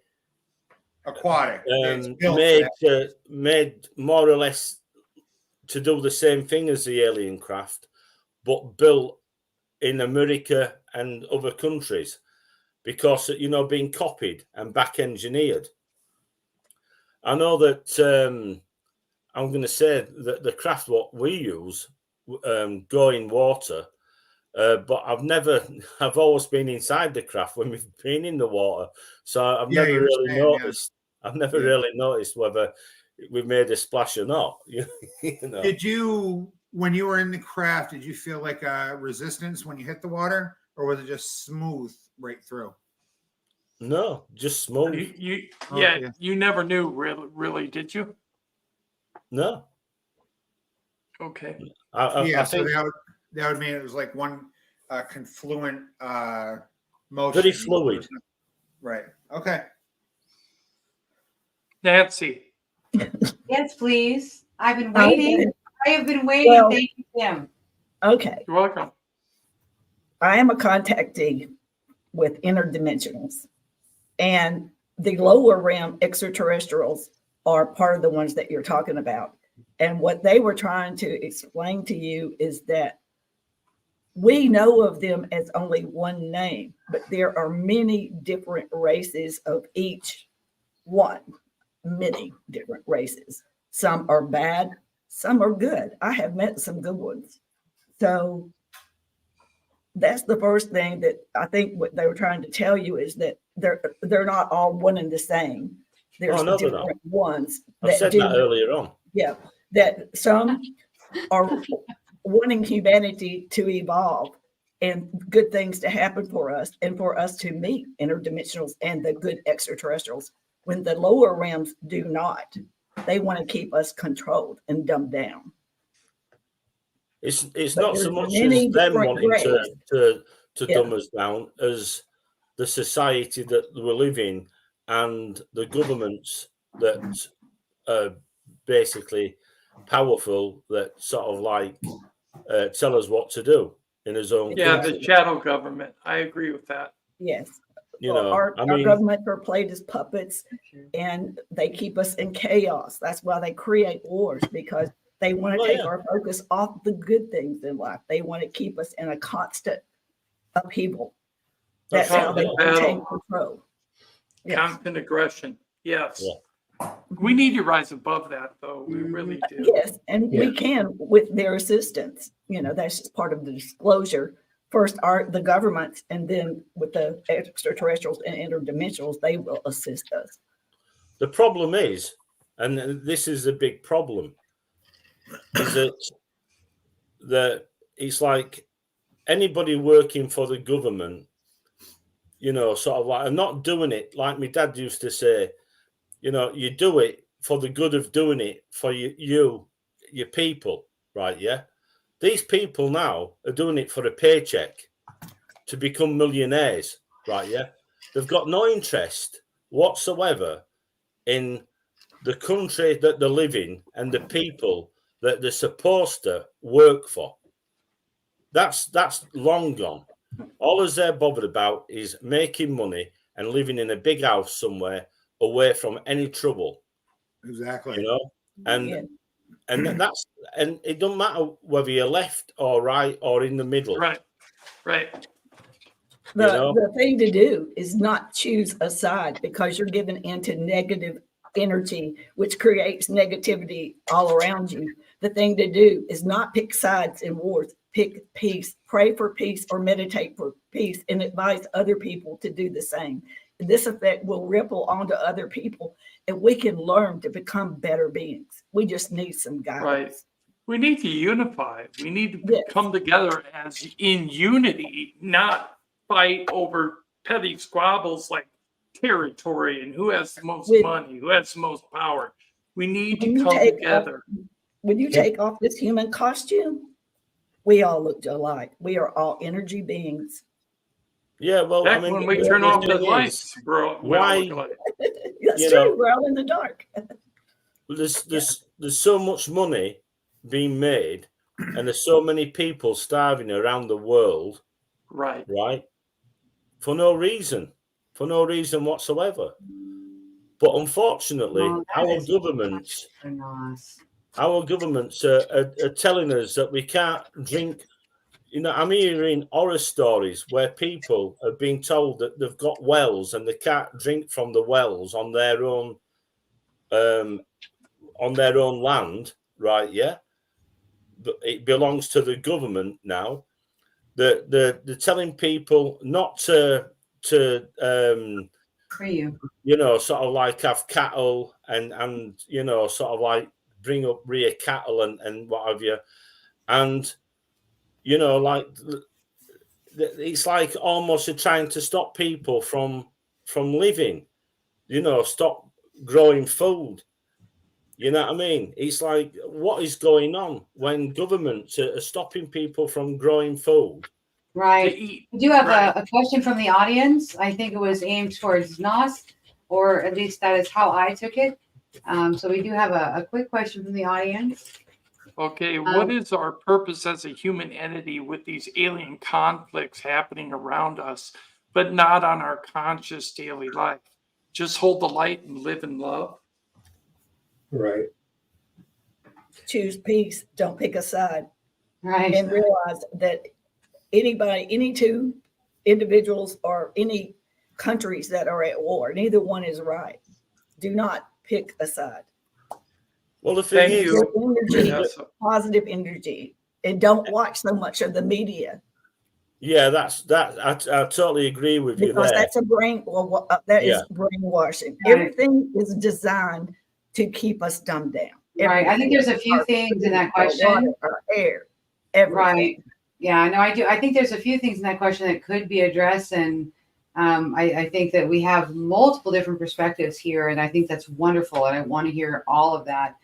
Aquatic. It's built for that. made more or less to do the same thing as the alien craft, but built in America and other countries, because being copied and back engineered. I know that I'm going to say that the craft what we use go in water, but I've always been inside the craft when we've been in the water, so I've Yeah, never you were really saying, noticed. I've never really noticed whether we made a splash or not. Did you, when you were in the craft, did you feel like a resistance when you hit the water, or was it just smooth right through? No, just smooth. Yeah, you never knew really, did you? No. Okay. I think so that would mean it was like one confluent motion. very fluid. Right. Okay. Nancy. Yes, please. I've been waiting. Okay. I have been waiting. Well, Thank you, Tim. Okay. You're welcome. I am a contactee with interdimensionals, and the lower realm extraterrestrials are part of the ones that you're talking about. And what they were trying to explain to you is that we know of them as only one name, but there are many different races of each one, many different races. Some are bad, some are good. I have met some good ones. So that's the first thing that I think what they were trying to tell you is that they're not all one and the same. There's different ones. I said that earlier on. Yeah, that some are wanting humanity to evolve and good things to happen for us and for us to meet interdimensionals and the good extraterrestrials, when the lower realms do not. They want to keep us controlled and dumbed down. It's not so much as them wanting to dumb us down as the society that we live in and the governments that are basically powerful, that sort of like tell us what to do in his own country. The shadow government. I agree with that. Yes. Our government are played as puppets, and they keep us in chaos. That's why they create wars, because they want to take our focus off the good things in life. They want to keep us in a constant upheaval. That's how they maintain control. Constant aggression. Yes. Yeah. We need to rise above that, though. We really do. Yes, and we can with their assistance. That's just part of the disclosure. First are the governments, and then with the extraterrestrials and interdimensionals, they will assist us. The problem is, and this is a big problem, is that it's like anybody working for the government, sort of like, I'm not doing it like my dad used to say, you do it for the good of doing it for your people, right? Yeah. These people now are doing it for a paycheck to become millionaires, right? Yeah. They've got no interest whatsoever in the country that they live in and the people that they're supposed to work for. That's long gone. All they're bothered about is making money and living in a big house somewhere away from any trouble. Exactly. And it don't matter whether you're left or right or in the middle. Right. The thing to do is not choose a side, because you're given into negative energy, which creates negativity all around you. The thing to do is not pick sides in wars. Pick peace, pray for peace, or meditate for peace, and advise other people to do the same. This effect will ripple onto other people, and we can learn to become better beings. We just need some guidance. Right. We need to unify. We need to come together as in unity, not fight over petty squabbles like territory and who has the most money, who has the most power. We need to come together. When you take off this human costume, we all look alike. We are all energy beings. Yeah, well, when we turn off the lights, bro, why That's you true. know, We're all in the dark. there's so much money being made, and there's so many people starving around the world, Right. right? For no reason whatsoever. But unfortunately, Oh, that is for Hnoss. our governments are telling us that we can't drink. You know, I'm hearing horror stories where people are being told that they've got wells and they can't drink from the wells on their own land, right? Yeah, but it belongs to the government now. They're telling people not to For you. you know, sort of like have cattle and you know, sort of like bring up rear cattle and what have you, and you know, like it's like almost trying to stop people from living, you know, stop growing food. You know what I mean? It's like, what is going on when governments are stopping people from growing food? Right. To eat. We do have Right. a question from the audience. I think it was aimed towards Hnoss, or at least that is how I took it. So we do have a quick question from the audience. Okay, what is our purpose as a human entity with these alien conflicts happening around us, but not on our conscious daily life? Just hold the light and live in love? Right. Choose peace. Don't pick a side. Right. And realize that any two individuals or any countries that are at war, neither one is right. Do not pick a side. Well, the thing Thank is, you. Your energy, Yes. positive energy, and don't watch so much of the media yeah, I totally agree with you because there. that's that is brainwashing. Right. Everything is designed to keep us dumbed down. Right. I think there's a few things in that question. Water, our air, everything. Right. Yeah, no, I do. I think there's a few things in that question that could be addressed. And I think that we have multiple different perspectives here. And I think that's wonderful. And I want to hear all of that.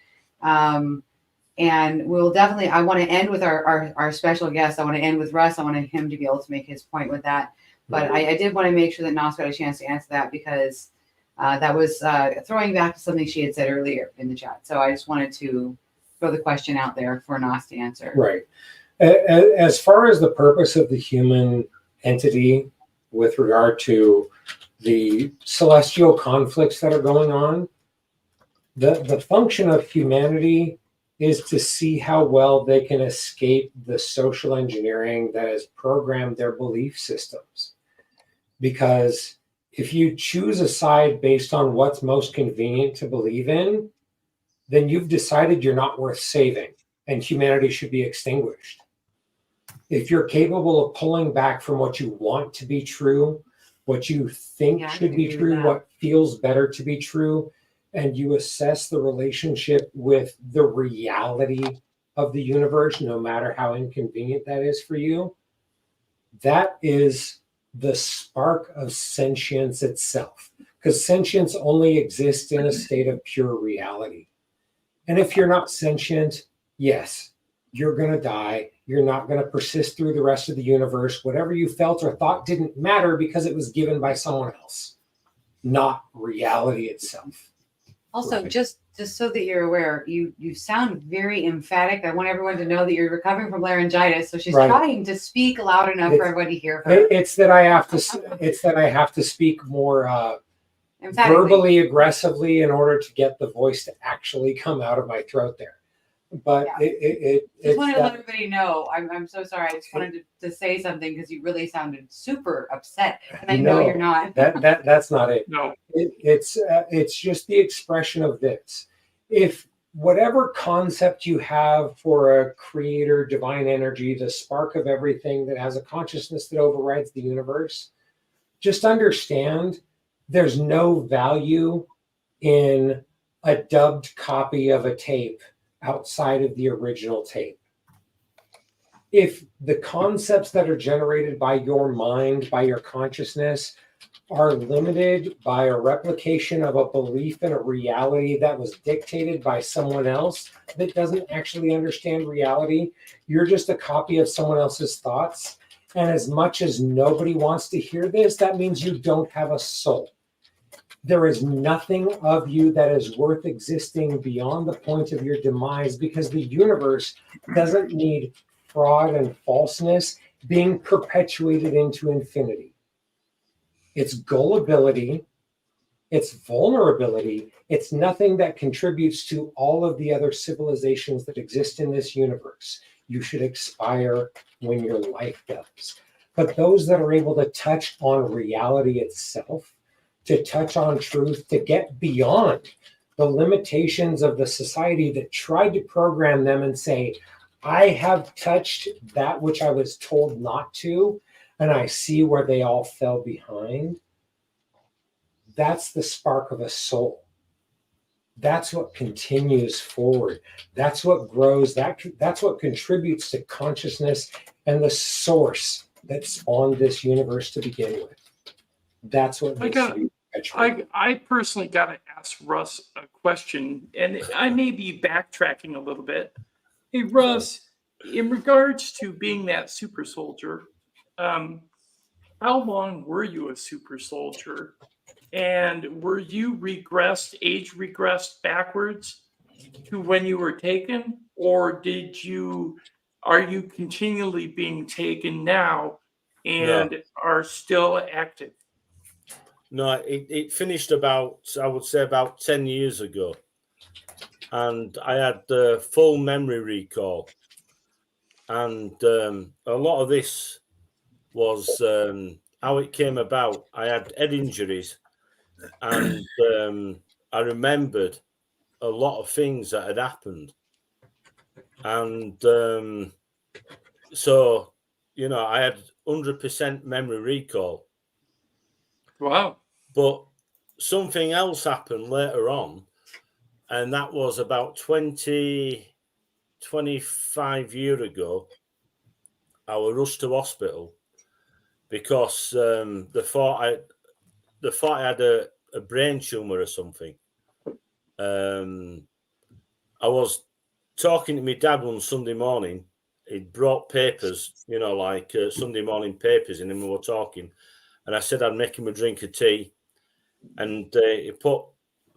And we'll definitely, I want to end with our special guest. I want to end with Russ. I want him to be able to make his point with that. But I did want to make sure that Hnoss got a chance to answer that because that was throwing back to something she had said earlier in the chat. So I just wanted to throw the question out there for Hnoss to answer. Right. As far as the purpose of the human entity with regard to the celestial conflicts that are going on, the function of humanity is to see how well they can escape the social engineering that has programmed their belief systems. Because if you choose a side based on what's most convenient to believe in, then you've decided you're not worth saving and humanity should be extinguished. If you're capable of pulling back from what you want to be true, what you think should be true, what feels better to be true, and you assess the relationship with the reality of the universe, no matter how inconvenient that is for you, that is the spark of sentience itself. Because sentience only exists in a state of pure reality. And if you're not sentient, yes, you're going to die. You're not going to persist through the rest of the universe. Whatever you felt or thought didn't matter because it was given by someone else, not reality itself. Also, just so that you're aware, you sound very emphatic. I want everyone to know that you're recovering from laryngitis. So she's trying to speak loud enough for everybody to hear her. It's that I have to speak more verbally aggressively in order to get the voice to actually come out of my throat there. But just wanted to let everybody know. I'm so sorry. I just wanted to say something because you really sounded super upset, and I know you're not. That's not it. No, it's just the expression of this. If whatever concept you have for a creator, divine energy, the spark of everything that has a consciousness that overrides the universe, just understand there's no value in a dubbed copy of a tape outside of the original tape. If the concepts that are generated by your mind, by your consciousness, are limited by a replication of a belief in a reality that was dictated by someone else that doesn't actually understand reality, you're just a copy of someone else's thoughts. And as much as nobody wants to hear this, that means you don't have a soul. There is nothing of you that is worth existing beyond the point of your demise, because the universe doesn't need fraud and falseness being perpetuated into infinity. It's gullibility, it's vulnerability, it's nothing that contributes to all of the other civilizations that exist in this universe. You should expire when your life does. But those that are able to touch on reality itself, to touch on truth, to get beyond the limitations of the society that tried to program them and say, I have touched that which I was told not to, and I see where they all fell behind. That's the spark of a soul. That's what continues forward. That's what grows. That's what contributes to consciousness and the source that's on this universe to begin with. That's what makes you perpetuated. I personally got to ask Russ a question, and I may be backtracking a little bit. Hey, Russ, in regards to being that super soldier, how long were you a super soldier? And were you age regressed backwards to when you were taken? Or are you continually being taken now and are still active? No, it finished about, I would say, about 10 years ago. And I had full memory recall. And a lot of this was how it came about. I had head injuries, and I remembered a lot of things that had happened. And so, you know, I had 100% memory recall. Wow. But something else happened later on, and that was about 25 years ago. I was rushed to hospital because they thought I had a brain tumor or something. I was talking to my dad one Sunday morning. He'd brought papers, you know, like Sunday morning papers, and then we were talking. And I said I'd make him a drink of tea. And he put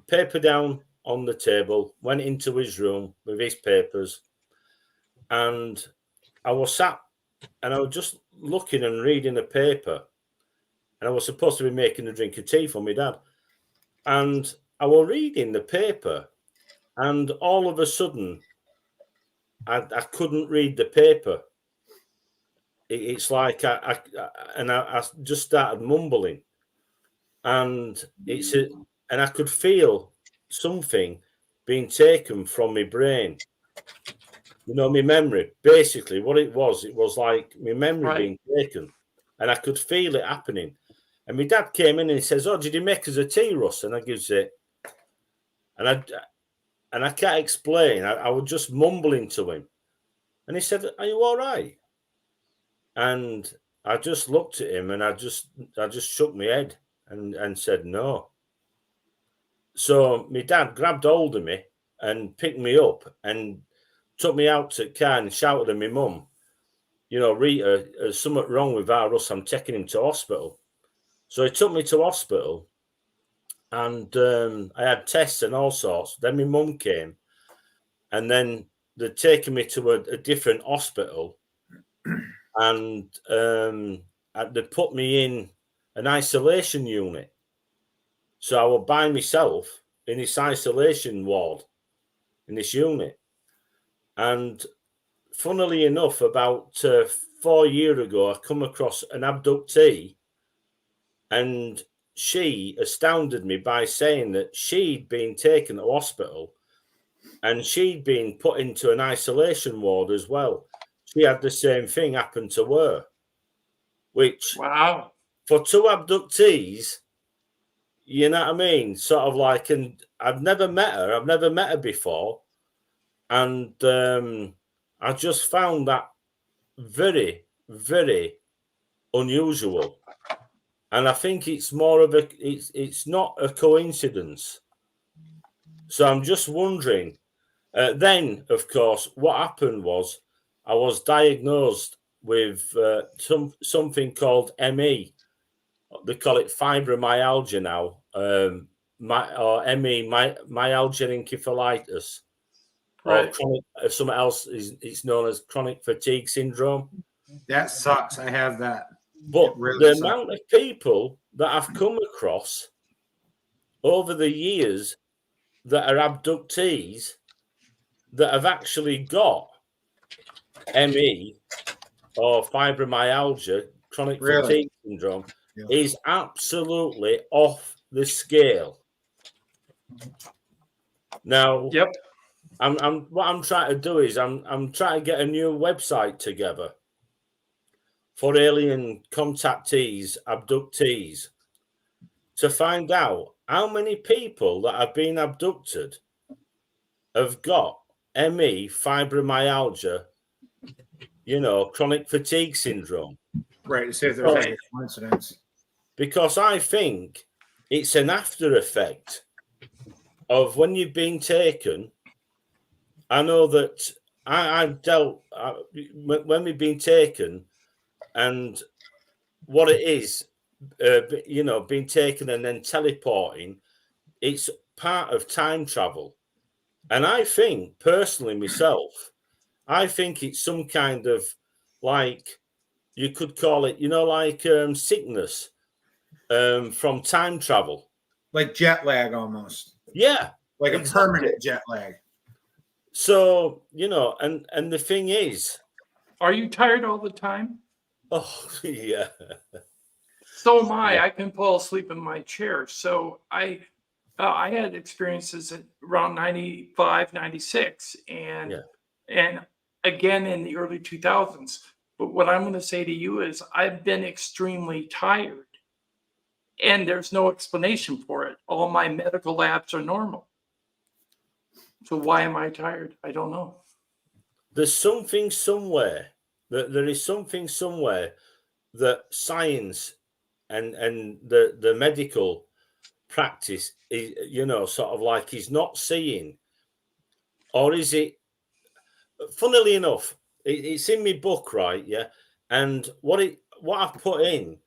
paper down on the table, went into his room with his papers. And I was sat and I was just looking and reading the paper. And I was supposed to be making a drink of tea for my dad. And I was reading the paper. And all of a sudden, I couldn't read the paper. It's like I just started mumbling. And and I could feel something being taken from my brain. You know, my memory. Basically, what it was like my memory being taken, and I could feel it happening. And my dad came in and he says, "Oh, did you make us a tea, Russ?" And I gives it, and I can't explain. I was just mumbling to him, and he said, "Are you all right?" And I just looked at him, and I just shook my head and said no. So my dad grabbed hold of me and picked me up and took me out to the car and shouted at my mum, you know, "Rita, there's something wrong with our Russ. I'm taking him to hospital." So he took me to hospital, and I had tests and all sorts. Then my mum came, and then they'd taken me to a different hospital, and they put me in an isolation unit. So I was by myself in this isolation ward in this unit. And funnily enough, about 4 years ago, I come across an abductee, and she astounded me by saying that she'd been taken to hospital and she'd been put into an isolation ward as well. She had the same thing happen to her, which, wow, for two abductees, you know what I mean? Sort of like, and I've never met her before. And I just found that very, very unusual. And I think it's more of it's not a coincidence. So I'm just wondering. Then, of course, what happened was I was diagnosed with something called ME. They call it fibromyalgia now. ME, myalgia encephalitis, Right. or chronic, something else it's known as chronic fatigue syndrome. That sucks. I have that. But It really the sucks. amount of people that I've come across over the years that are abductees that have actually got ME or fibromyalgia, chronic Really? fatigue syndrome, Yeah. is absolutely off the scale. Now, Yep. what I'm trying to do is I'm trying to get a new website together for alien contactees, abductees, to find out how many people that have been abducted have got ME, fibromyalgia, chronic fatigue syndrome. Right. To see if there's Right. any coincidence. Because I think it's an after effect of when you've been taken. I know that I've dealt when we've been taken, and what it is, being taken and then teleporting, it's part of time travel. And I think, personally, myself, I think it's some kind of, like, you could call it, sickness from time travel. Like jet lag almost. Yeah. Like a exactly. permanent jet lag. So, and the thing is, Are you tired all the time? oh, yeah. So am I. I can fall asleep in my chair. So I had experiences at around 95, 96, and again in the early 2000s. But what I'm going to say to you is I've been extremely tired, and there's no explanation for it. All my medical labs are normal. So why am I tired? I don't know. There's something somewhere. There is something somewhere that science and the medical practice is, sort of like is not seeing. Or is it, funnily enough, it's in my book, right? Yeah. And what I've put in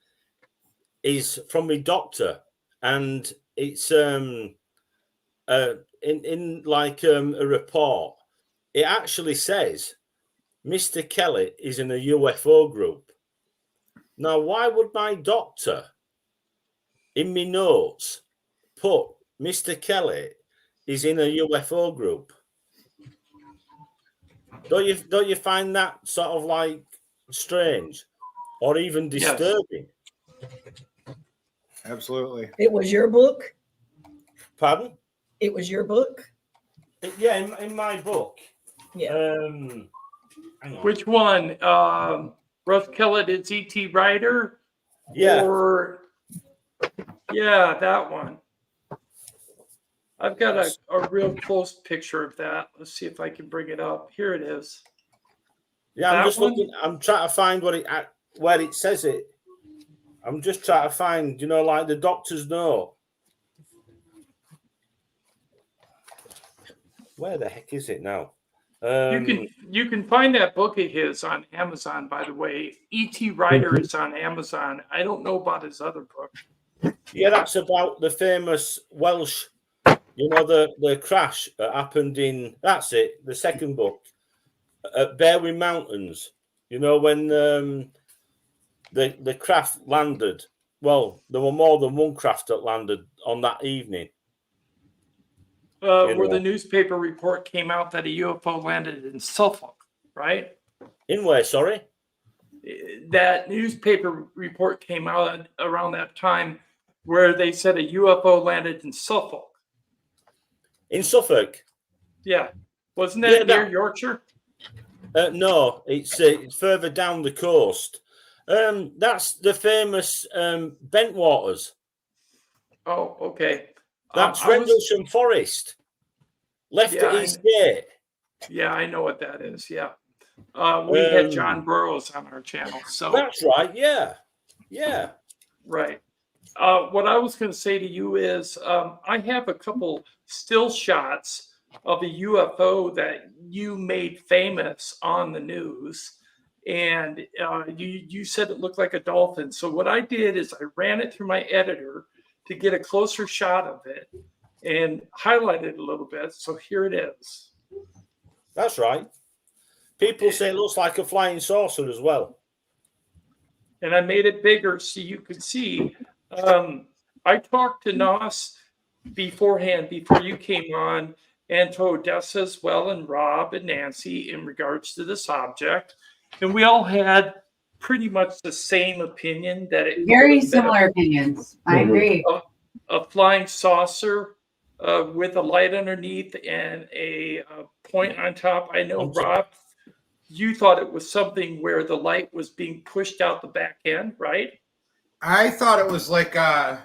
is from my doctor, and it's in like a report. It actually says Mr. Kellett is in a UFO group. Now, why would my doctor in my notes put Mr. Kellett is in a UFO group? Don't you find that sort of like strange or even disturbing? Yes. Absolutely. It was your book? Pardon? It was your book? Yeah, in my book. Yeah. Hang on. Which one? RUSS KELLETT is E.T. Ryder? Yeah. Or, yeah, that one. I've got a real close picture of that. Let's see if I can bring it up. Here it is. Yeah, I'm That just one? looking. I'm trying to find where it says it. I'm just trying to find, like the doctor's note. Where the heck is it now? You can find that book of his on Amazon, by the way. E.T. Ryder is on Amazon. I don't know about his other book. Yeah, that's about the famous Welsh, the crash that happened in, that's it, the second book, at Berwyn Mountains. When the craft landed. Well, there were more than one craft that landed on that evening. Where the newspaper report came out that a UFO landed in Suffolk, right? In where, sorry? That newspaper report came out around that time where they said a UFO landed in Suffolk. In Suffolk? Yeah. Wasn't that near Yorkshire? No, it's further down the coast. That's the famous Bentwaters. Oh, okay. That's Rendlesham Forest. Left at East Gate. Yeah, I know what that is. Yeah. We had John Burroughs on our channel. So that's right. Yeah. Yeah. Right. What I was going to say to you is I have a couple still shots of a UFO that you made famous on the news. And you said it looked like a dolphin. So what I did is I ran it through my editor to get a closer shot of it and highlight it a little bit. So here it is. That's right. People say it looks like a flying saucer as well. And I made it bigger so you could see. I talked to Hnoss beforehand, before you came on, and to Odessa as well, and Rob and Nancy in regards to this object. And we all had pretty much the same opinion that it Very could have been similar opinions. I agree. a flying saucer with a light underneath and a point on top. I know, Rob, you thought it was something where the light was being pushed out the back end, right? I thought it was like a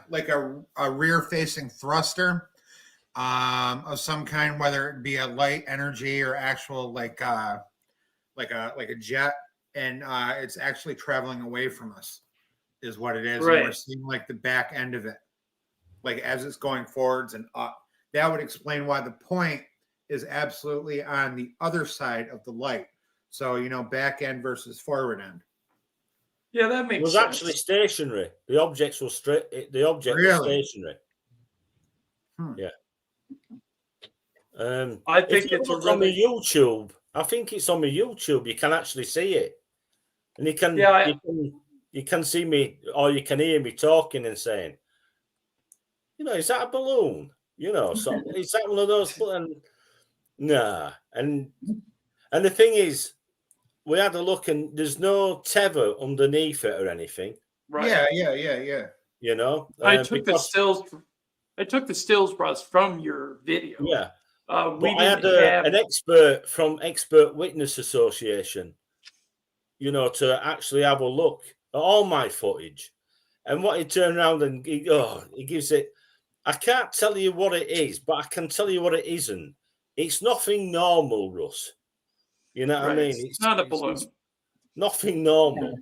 rear-facing thruster of some kind, whether it be a light energy or actual like a jet, and it's actually traveling away from us, is what it is. Right. And we're seeing like the back end of it, like as it's going forwards and up. That would explain why the point is absolutely on the other side of the light. So, you know, back end versus forward end. Yeah, that makes It was sense. actually stationary. The objects were straight. The object was stationary. Yeah. I think if you it's look a on the really YouTube. I think it's on the YouTube. You can actually see it, and you can you can see me, or you can hear me talking and saying, you know, is that a balloon? You know, so is that one of those? And nah, and the thing is, we had a look, and there's no tether underneath it or anything. right. Yeah. I You know, took the stills, Russ, from your video. Yeah. We But I had didn't have an expert from Expert Witness Association, you know, to actually have a look at all my footage. And what he turned around and he gives it. I can't tell you what it is, but I can tell you what it isn't. It's nothing normal, Russ. You know what I mean? It's not a balloon. It's nothing normal.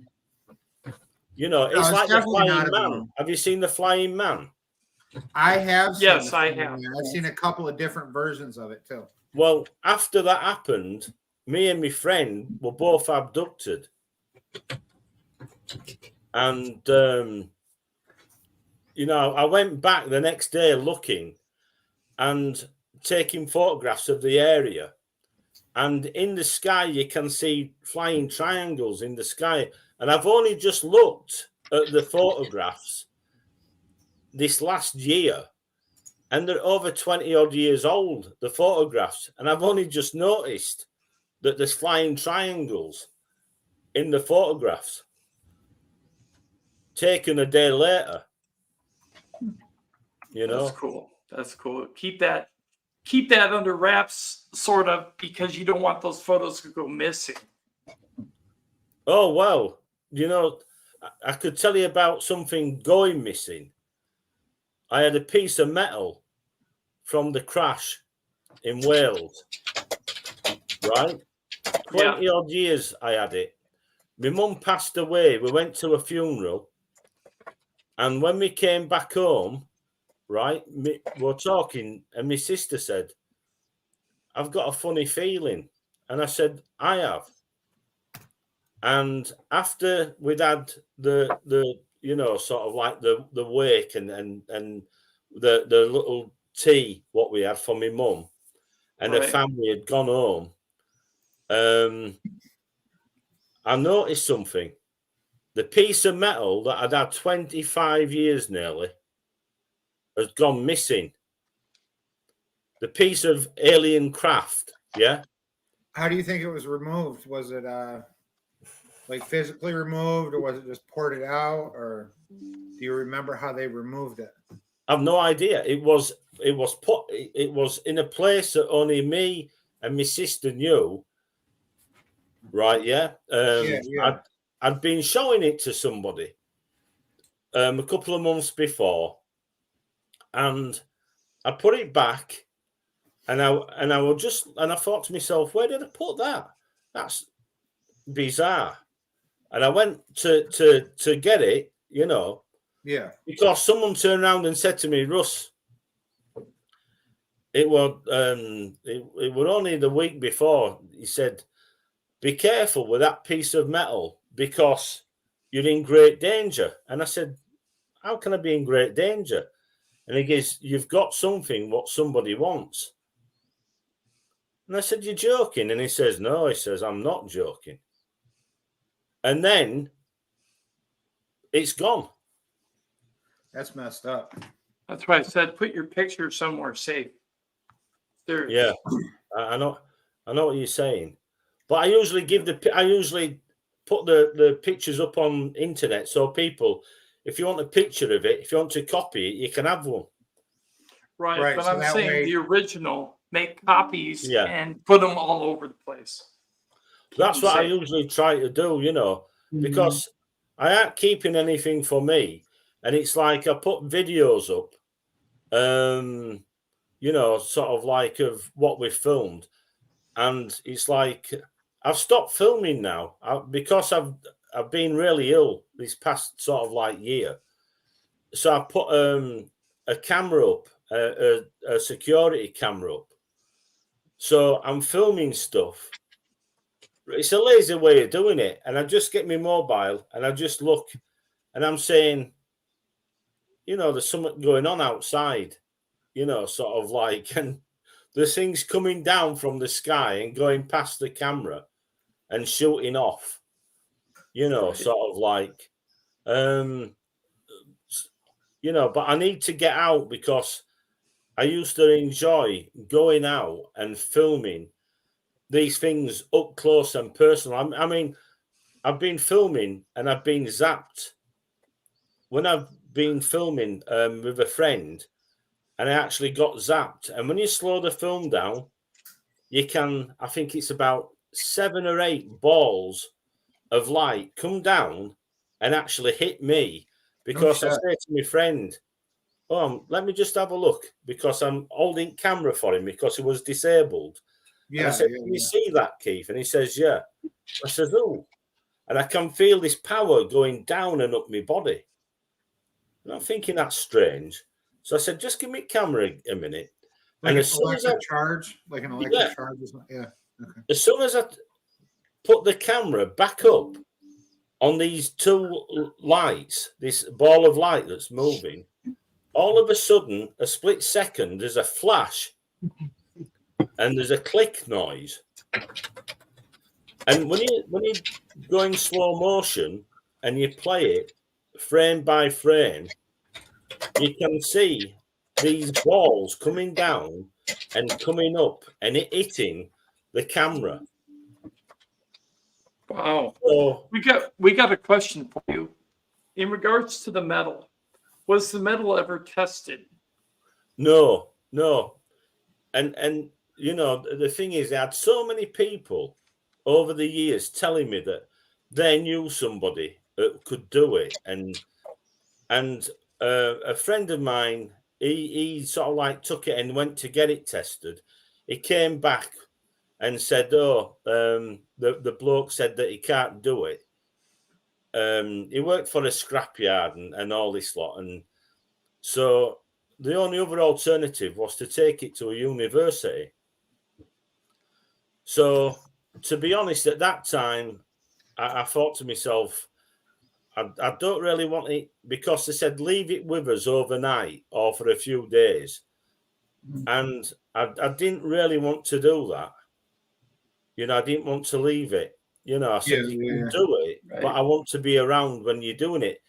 You know, No, it's like the definitely Flying not a Man. balloon. Have you seen the Flying Man? I have. Yes, seen I it. have. I've seen a couple of different versions of it too. Well, after that happened, me and my friend were both abducted. And, you know, I went back the next day looking and taking photographs of the area. And in the sky, you can see flying triangles in the sky. And I've only just looked at the photographs this last year. And they're over 20 odd years old, the photographs. And I've only just noticed that there's flying triangles in the photographs taken a day later. You know, That's cool. That's cool. Keep that under wraps, sort of, because you don't want those photos to go missing. oh, well, you know, I could tell you about something going missing. I had a piece of metal from the crash in Wales, right? 20 odd years I had it. My mum passed away. We went to a funeral. And when we came back home, right, we were talking, and my sister said, I've got a funny feeling. And I said, I have. And after we'd had the you know, sort of like the wake and the little tea, what we had for my mum, and her family had gone home, I noticed something. The piece of metal that I'd had 25 years nearly has gone missing. The piece of alien craft, yeah? How do you think it was removed? Was it like physically removed, or was it just ported out, or do you remember how they removed it? I've no idea. It was in a place that only me and my sister knew. Right, yeah. I'd been showing it to somebody a couple of months before, and I put it back, and I thought to myself, where did I put that? That's bizarre. And I went to get it, you know, because someone turned around and said to me, Russ, it was only the week before. He said, be careful with that piece of metal because you're in great danger. And I said, how can I be in great danger? And he goes, "You've got something what somebody wants." And I said, "You're joking?" And he says, "No," he says, "I'm not joking." And then it's gone. That's messed up. That's why I said put your picture somewhere safe. Seriously. Yeah, I know what you're saying, but I usually put the pictures up on internet, so people, if you want a picture of it, if you want to copy it, you can have one. Right, Right, but so I'm that saying way- the original, make copies Yeah. and put them all over the place. That's Keep 'em what I safe. usually try to do, you know, because I ain't keeping anything for me, and it's like I put videos up, you know, sort of like of what we filmed, and it's like I've stopped filming now because I've been really ill this past sort of like year, so I put a camera up, a security camera up, so I'm filming stuff. It's a lazy way of doing it, and I just get my mobile and I just look, and I'm saying, you know, there's something going on outside, you know, sort of like, and there's things coming down from the sky and going past the camera and shooting off, you know, Right. sort of like, you know, but I need to get out because I used to enjoy going out and filming these things up close and personal. I mean, I've been filming and I've been zapped when I've been filming with a friend, and I actually got zapped. And when you slow the film down, you can, I think it's about 7 or 8 balls of light come down and actually hit me, because I shit. say to my friend, "Oh, let me just have a look," because I'm holding camera for him because he was disabled. And I Yeah, said, yeah, "Can you see that, Keith?" And he says, "Yeah." I says, "Oh," and I can feel this power going down and up my body. And I'm thinking that's strange. So I said, "Just give me camera a minute." like And an as soon as electric charge, like an electric Yeah. charge or something. Yeah. Okay. as soon as I put the camera back up on these 2 lights, this ball of light that's moving, all of a sudden, a split second, there's a flash and there's a click noise. And when you go in slow motion and you play it frame by frame, you can see these balls coming down and coming up and it hitting the camera. Wow. So We got a question for you. In regards to the metal, was the metal ever tested? no. And you know, the thing is, I had so many people over the years telling me that they knew somebody that could do it, and a friend of mine, he sort of like took it and went to get it tested. He came back and said, "Oh, the bloke said that he can't do it." He worked for a scrapyard and all this lot, and so the only other alternative was to take it to a university. So, to be honest, at that time, I thought to myself, I don't really want it, because they said leave it with us overnight or for a few days. And I didn't really want to do that. You know, I didn't want to leave it. You know, I said, you can do it, but Right. I want to be around when you're doing it.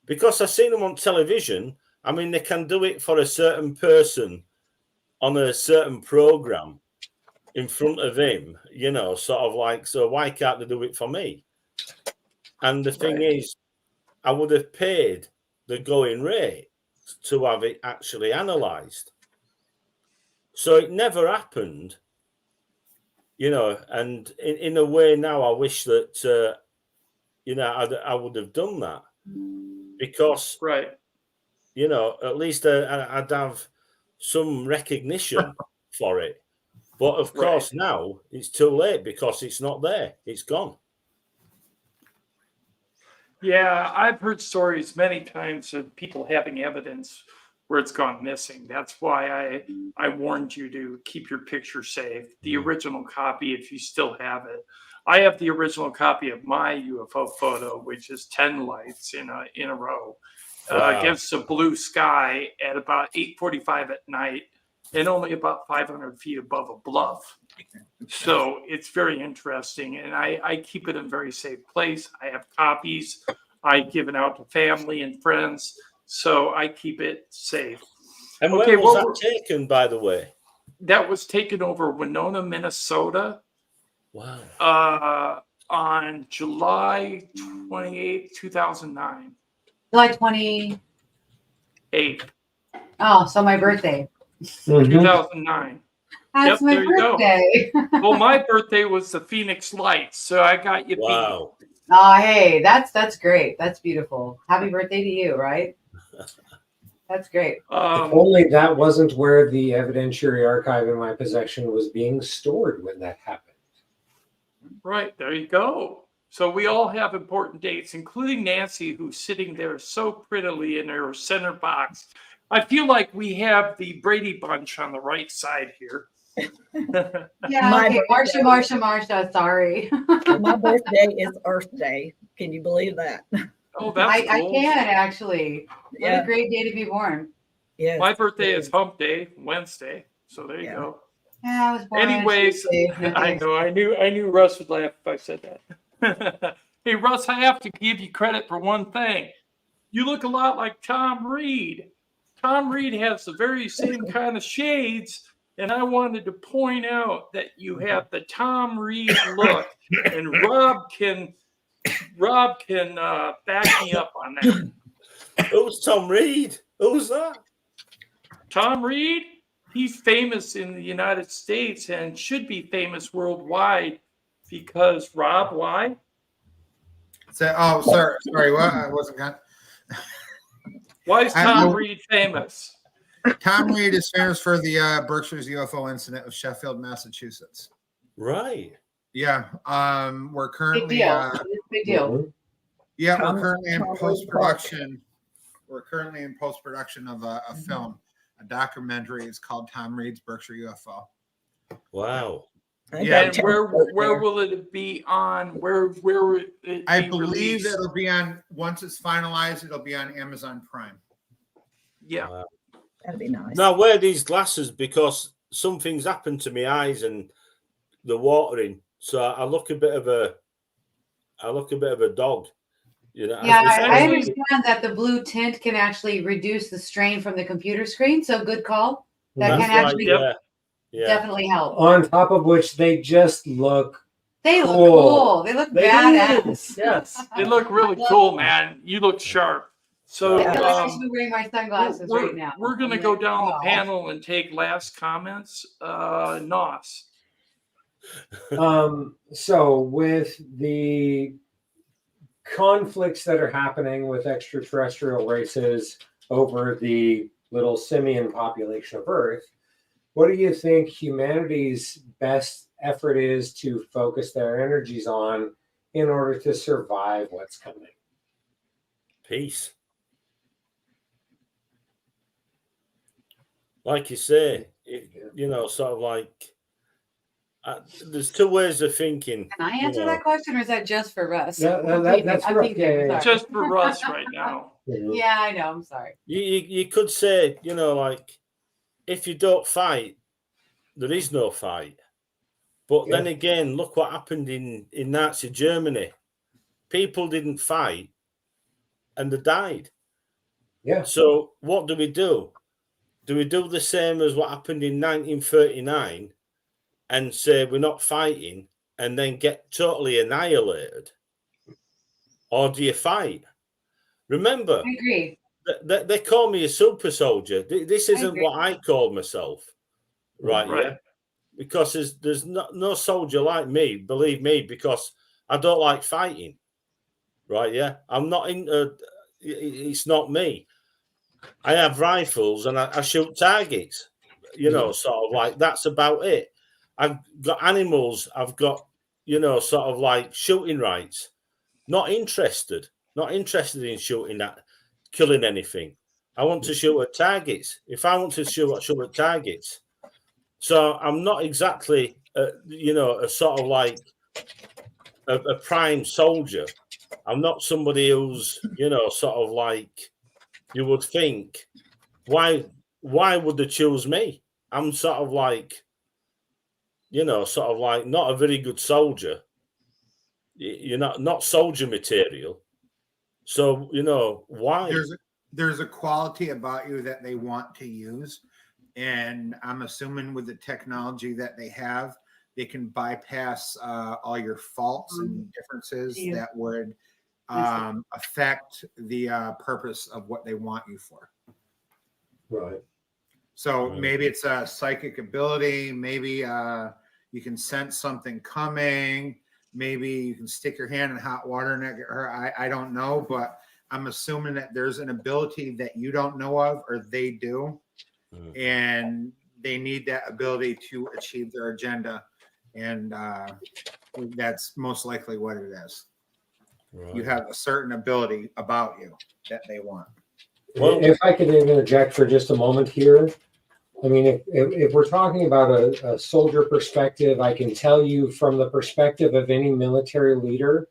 Because I've seen them on television. I mean, they can do it for a certain person on a certain program in front of him, you know, sort of like, so why can't they do it for me? And the thing Right. is, I would have paid the going rate to have it actually analysed. So it never happened, you know, and in a way now I wish that, you know, I would have done that, because, Right. you know, at least I'd have some recognition for it. But of course, now it's too late because it's not there. It's gone. Yeah, I've heard stories many times of people having evidence where it's gone missing. That's why I warned you to keep your picture safe. The original copy, if you still have it. I have the original copy of my UFO photo, which is 10 lights in a row. Wow. against a blue sky at about 8:45 at night and only about 500 feet above a bluff. So it's very interesting, and I keep it in a very safe place. I have copies. I give it out to family and friends, so I keep it safe. And Okay, where was well, that taken, by the way? That was taken over Winona, Minnesota, Wow. on July 28th, 2009. July 20. 8th, Oh, so my birthday. Mhm. 2009. That's Yep, my there you go. birthday. Well, my birthday was the Phoenix Lights, so I got you beat. Wow. Oh, hey, that's great. That's beautiful. Happy birthday to you, right? That's great. If only that wasn't where the evidentiary archive in my possession was being stored when that happened. Right, there you go. So we all have important dates, including Nancy, who's sitting there so prettily in her center box. I feel like we have the Brady Bunch on the right side here. Yeah, My okay. birthday. Marsha, sorry. My birthday is Earth Day. Can you believe that? Oh, that's I cool. can actually. What Yeah. a great day to be born. Yes. My birthday is Hump Day, Wednesday. So there you Yeah. go. Yeah, I was born on Anyways, Tuesday. Nothing I know. I knew Russ would laugh if I said that. Hey, Russ, I have to give you credit for one thing. You look a lot like Tom Reed. Tom Reed has the very same kind of shades, and I wanted to point out that you have the Tom Reed look, and Rob can back me up on that. Who's Tom Reed? Who's that? Tom Reed, he's famous in the United States and should be famous worldwide because Rob, why? Oh, sorry, what? I wasn't got. Why is Tom Reed famous? Tom Reed is famous for the Berkshire's UFO incident of Sheffield, Massachusetts. Right. Yeah, we're Big currently deal. It's a big deal. yeah, Tom- we're currently in Tom Reed post-production. We're currently in post-production of a film, a documentary. It's called Tom Reed's Berkshire UFO. Wow. Yeah, And where will it be on? Where will it I be believe released? it'll be on, once it's finalized, it'll be on Amazon Prime. Yeah. Wow. That'd be nice. Now, I wear these glasses because something's happened to my eyes and the watering, so I look a bit of a dog. You know. Yeah, If I anything- understand that the blue tint can actually reduce the strain from the computer screen. So good call. That That's can right, actually yeah. definitely help. On top of which, they just look They look cool. cool. They look They do. badass. Yes. They look really cool, man. You look sharp. So I feel like I should be wearing my sunglasses right now. we're going to I'm go like, down wow. the panel and take last comments. Hnoss. So with the conflicts that are happening with extraterrestrial races over the little simian population of Earth, what do you think humanity's best effort is to focus their energies on in order to survive what's coming? Peace. Like you say, sort of like there's two ways of thinking. Can I answer that question, or is that just for Russ? Yeah, that's I'm rough. thinking, Yeah. sorry. Just for Russ right now. Yeah, I know. I'm sorry. You could say, like, if you don't fight, there is no fight. But then again, look what happened in Nazi Germany. People didn't fight and they died. Yeah. So what do? Do we do the same as what happened in 1939 and say we're not fighting and then get totally annihilated? Or do you fight? Remember, I agree. they call me a super soldier. This isn't agree. what I call myself. Right. Right. Yeah. Because there's no soldier like me, believe me, because I don't like fighting. Right. Yeah. I'm not into, it's not me. I have rifles and I shoot targets, sort of like that's about it. I've got animals. I've got, sort of like shooting rights. Not interested in shooting at, killing anything. I want to shoot at targets. If I want to shoot at targets. So I'm not exactly, a sort of like a prime soldier. I'm not somebody who's, sort of like you would think, why would they choose me? I'm sort of like, sort of like not a very good soldier. You're not soldier material. So, why? There's a quality about you that they want to use. And I'm assuming with the technology that they have, they can bypass all your faults and differences that would affect the purpose of what they want you for. Right. So maybe it's a psychic ability. Maybe you can sense something coming. Maybe you can stick your hand in hot water and get hurt. I don't know, but I'm assuming that there's an ability that you don't know of or they do. And they need that ability to achieve their agenda. And that's most likely what it is. Right. You have a certain ability about you that they want. Well, if I could interject for just a moment here. I mean, if we're talking about a soldier perspective, I can tell you from the perspective of any military leader,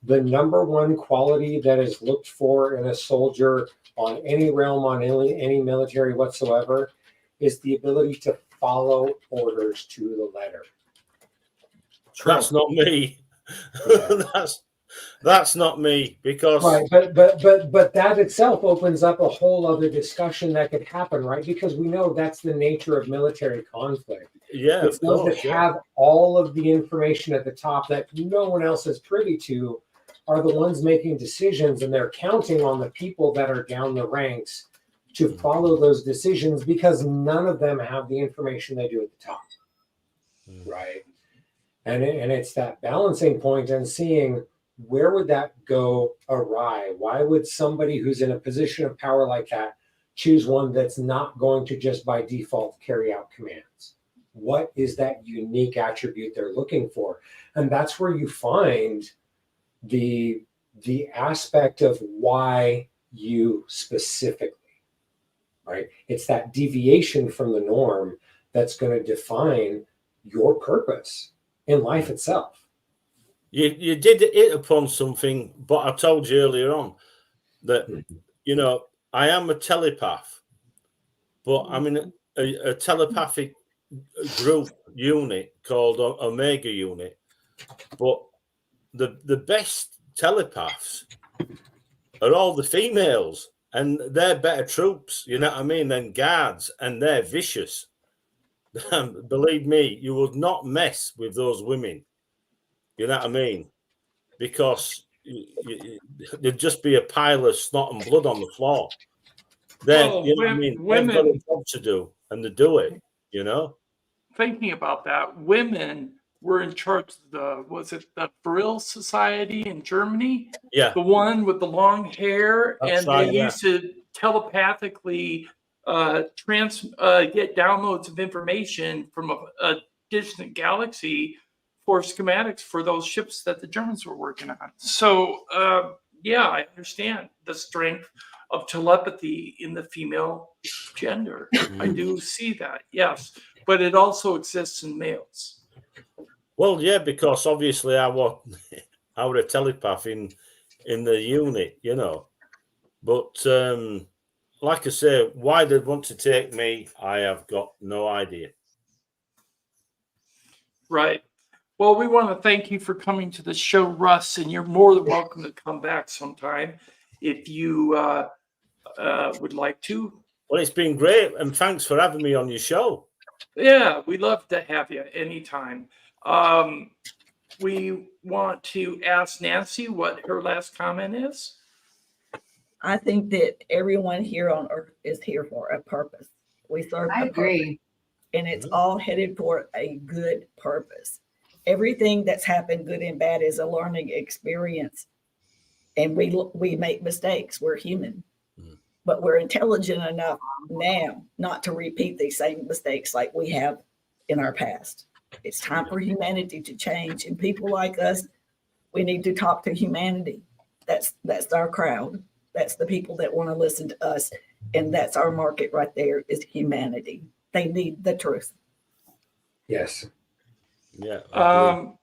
the number one quality that is looked for in a soldier on any realm, on any military whatsoever, is the ability to follow orders to the letter. That's not me. Yeah. That's not me, because right, but that itself opens up a whole other discussion that could happen, right? Because we know that's the nature of military conflict. Yeah, it's those that have all of the information at the top that no one else is privy to are the ones making decisions, and they're counting on the people that are down the ranks to follow those decisions because none of them have the information they do at the top, right? And it's that balancing point and seeing where would that go awry? Why would somebody who's in a position of power like that choose one that's not going to just by default carry out commands? What is that unique attribute they're looking for? And that's where you find the aspect of why you specifically, right? It's that deviation from the norm that's going to define your purpose in life itself. You did hit upon something, but I told you earlier on that, I am a telepath, but I'm in a telepathic group unit called Omega Unit. But the best telepaths are all the females, and they're better troops, you know what I mean, than guards, and they're vicious. Believe me, you would not mess with those women. You know what I mean? Because there'd just be a pile of snot and blood on the floor. Then, what I mean? They've got a job to do, and they do it, Thinking about that, women were in charge of was it the Vril Society in Germany? Yeah. The one with the long hair, and they used to telepathically get downloads of information from a distant galaxy for schematics for those ships that the Germans were working on. So, I understand the strength of telepathy in the female gender. I do see that, yes. But it also exists in males. Well, yeah, because obviously I was a telepath in the unit, But like I say, why they want to take me, I have got no idea. Right. Well, we want to thank you for coming to the show, Russ, and you're more than welcome to come back sometime if you would like to. Well, it's been great, and thanks for having me on your show. Yeah, we'd love to have you anytime. We want to ask Nancy what her last comment is. I think that everyone here on Earth is here for a purpose. We serve I agree. Purpose, and it's all headed for a good purpose. Everything that's happened, good and bad, is a learning experience. And we make mistakes. We're human. But we're intelligent enough now not to repeat these same mistakes like we have in our past. It's time for humanity to change. And people like us, we need to talk to humanity. That's our crowd. That's the people that want to listen to us. And that's our market right there, is humanity. They need the truth. Yes. Yeah.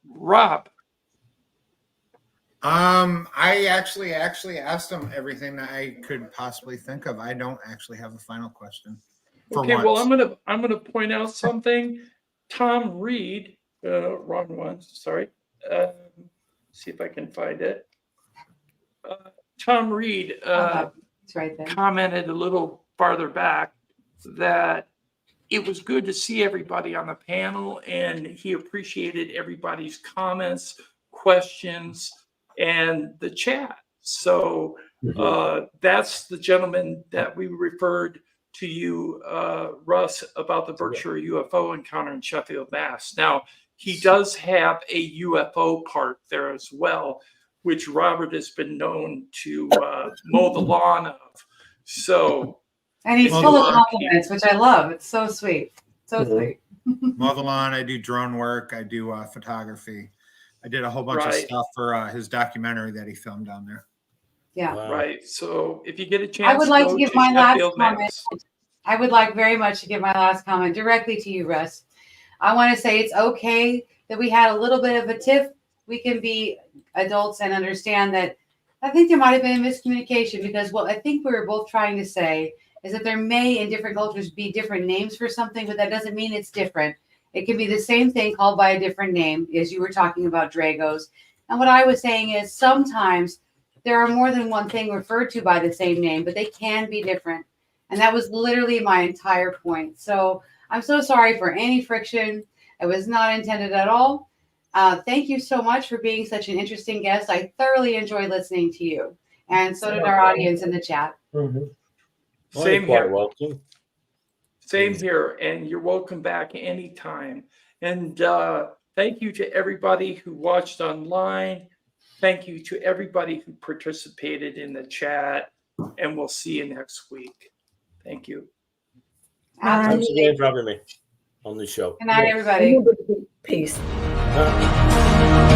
Rob. I actually asked him everything that I could possibly think of. I don't actually have a final question. For Okay, well, once. I'm gonna point out something. Tom Reed, wrong one, sorry. See if I can find it. Tom Reed It's right there. commented a little farther back that it was good to see everybody on the panel, and he appreciated everybody's comments, questions, and the chat. So that's the gentleman that we referred to you, Russ, about the Berkshire UFO encounter in Sheffield, Mass. Now, he does have a UFO part there as well, which Robert has been known to mow the lawn of. So, And he's Well, full of the- compliments, which I love. It's so sweet. So sweet. Mow the lawn. I do drone work. I do photography. I did a whole bunch of Right. stuff for his documentary that he filmed down there. Yeah. Wow. right. So if you get a chance, I would like go to give my last Sheffield, comment. Mass. I would like very much to give my last comment directly to you, Russ. I want to say it's okay that we had a little bit of a tiff. We can be adults and understand that. I think there might have been a miscommunication because what I think we were both trying to say is that there may in different cultures be different names for something, but that doesn't mean it's different. It can be the same thing called by a different name, as you were talking about Dragos. And what I was saying is sometimes there are more than one thing referred to by the same name, but they can be different. And that was literally my entire point. So I'm so sorry for any friction. It was not intended at all. Thank you so much for being such an interesting guest. I thoroughly enjoyed listening to you. And so did our audience in the chat. Well, Same you're quite here. welcome. Same here. And you're welcome back anytime. And thank you to everybody who watched online. Thank you to everybody who participated in the chat. And we'll see you next week. Thank you. Thanks Absolutely. again for having me on the show. Good night, everybody. Peace. Uh,